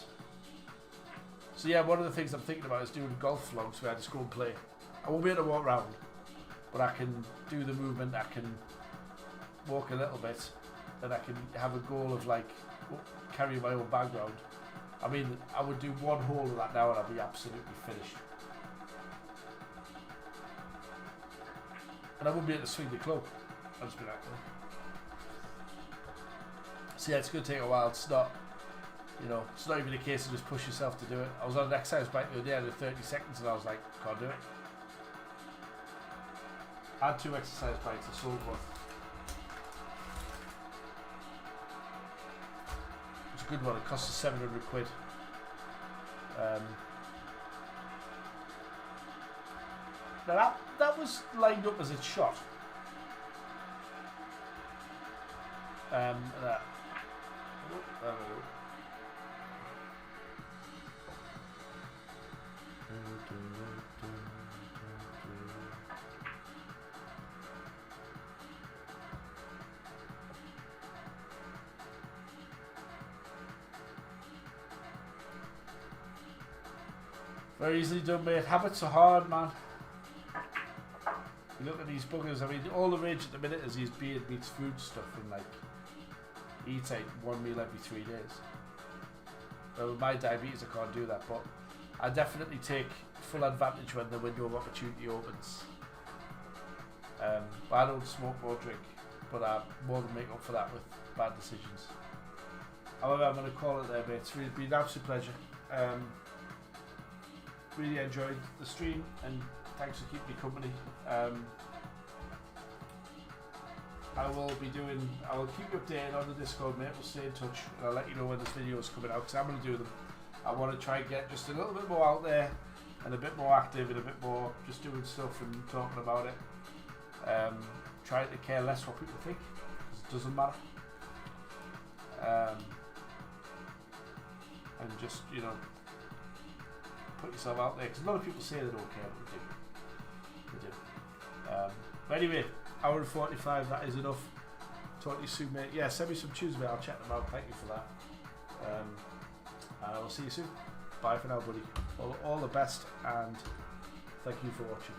So yeah, one of the things I'm thinking about is doing golf vlogs where I just go and play. I won't be able to walk around, but I can do the movement, I can walk a little bit, and I can have a goal of like carrying my own bag round. I mean, I would do one hole of that now and I'd be absolutely finished. And I wouldn't be able to swing the club. I'd just be like, oh. So yeah, it's going to take a while. It's not, you know, it's not even a case of just push yourself to do it. I was on an exercise bike the other day, I did 30 seconds and I was like, can't do it. I had 2 exercise bikes, I sold one. It's a good one, it cost us 700 quid. Now that was lined up as a shot. Very easily done, mate. Habits are hard, man. You look at these buggers, I mean, all the rage at the minute is his beard meets food stuff, and like, he eats like 1 meal every 3 days. Well, with my diabetes, I can't do that, but I definitely take full advantage when the window of opportunity opens. But I don't smoke or drink, but I more than make up for that with bad decisions. However, I'm going to call it there, mate. It's really been an absolute pleasure. Really enjoyed the stream, and thanks for keeping me company. I will keep you updated on the Discord, mate. We'll stay in touch, and I'll let you know when this video is coming out, because I'm going to do them. I want to try and get just a little bit more out there, and a bit more active, and a bit more just doing stuff and talking about it. Trying to care less what people think, because it doesn't matter. And just, you know, put yourself out there, because a lot of people say they don't care, but they do. But anyway, hour and 45, that is enough. Talk to you soon, mate. Yeah, send me some tunes, mate. I'll check them out. Thank you for that. I'll see you soon. Bye for now, buddy. All the best, and thank you for watching.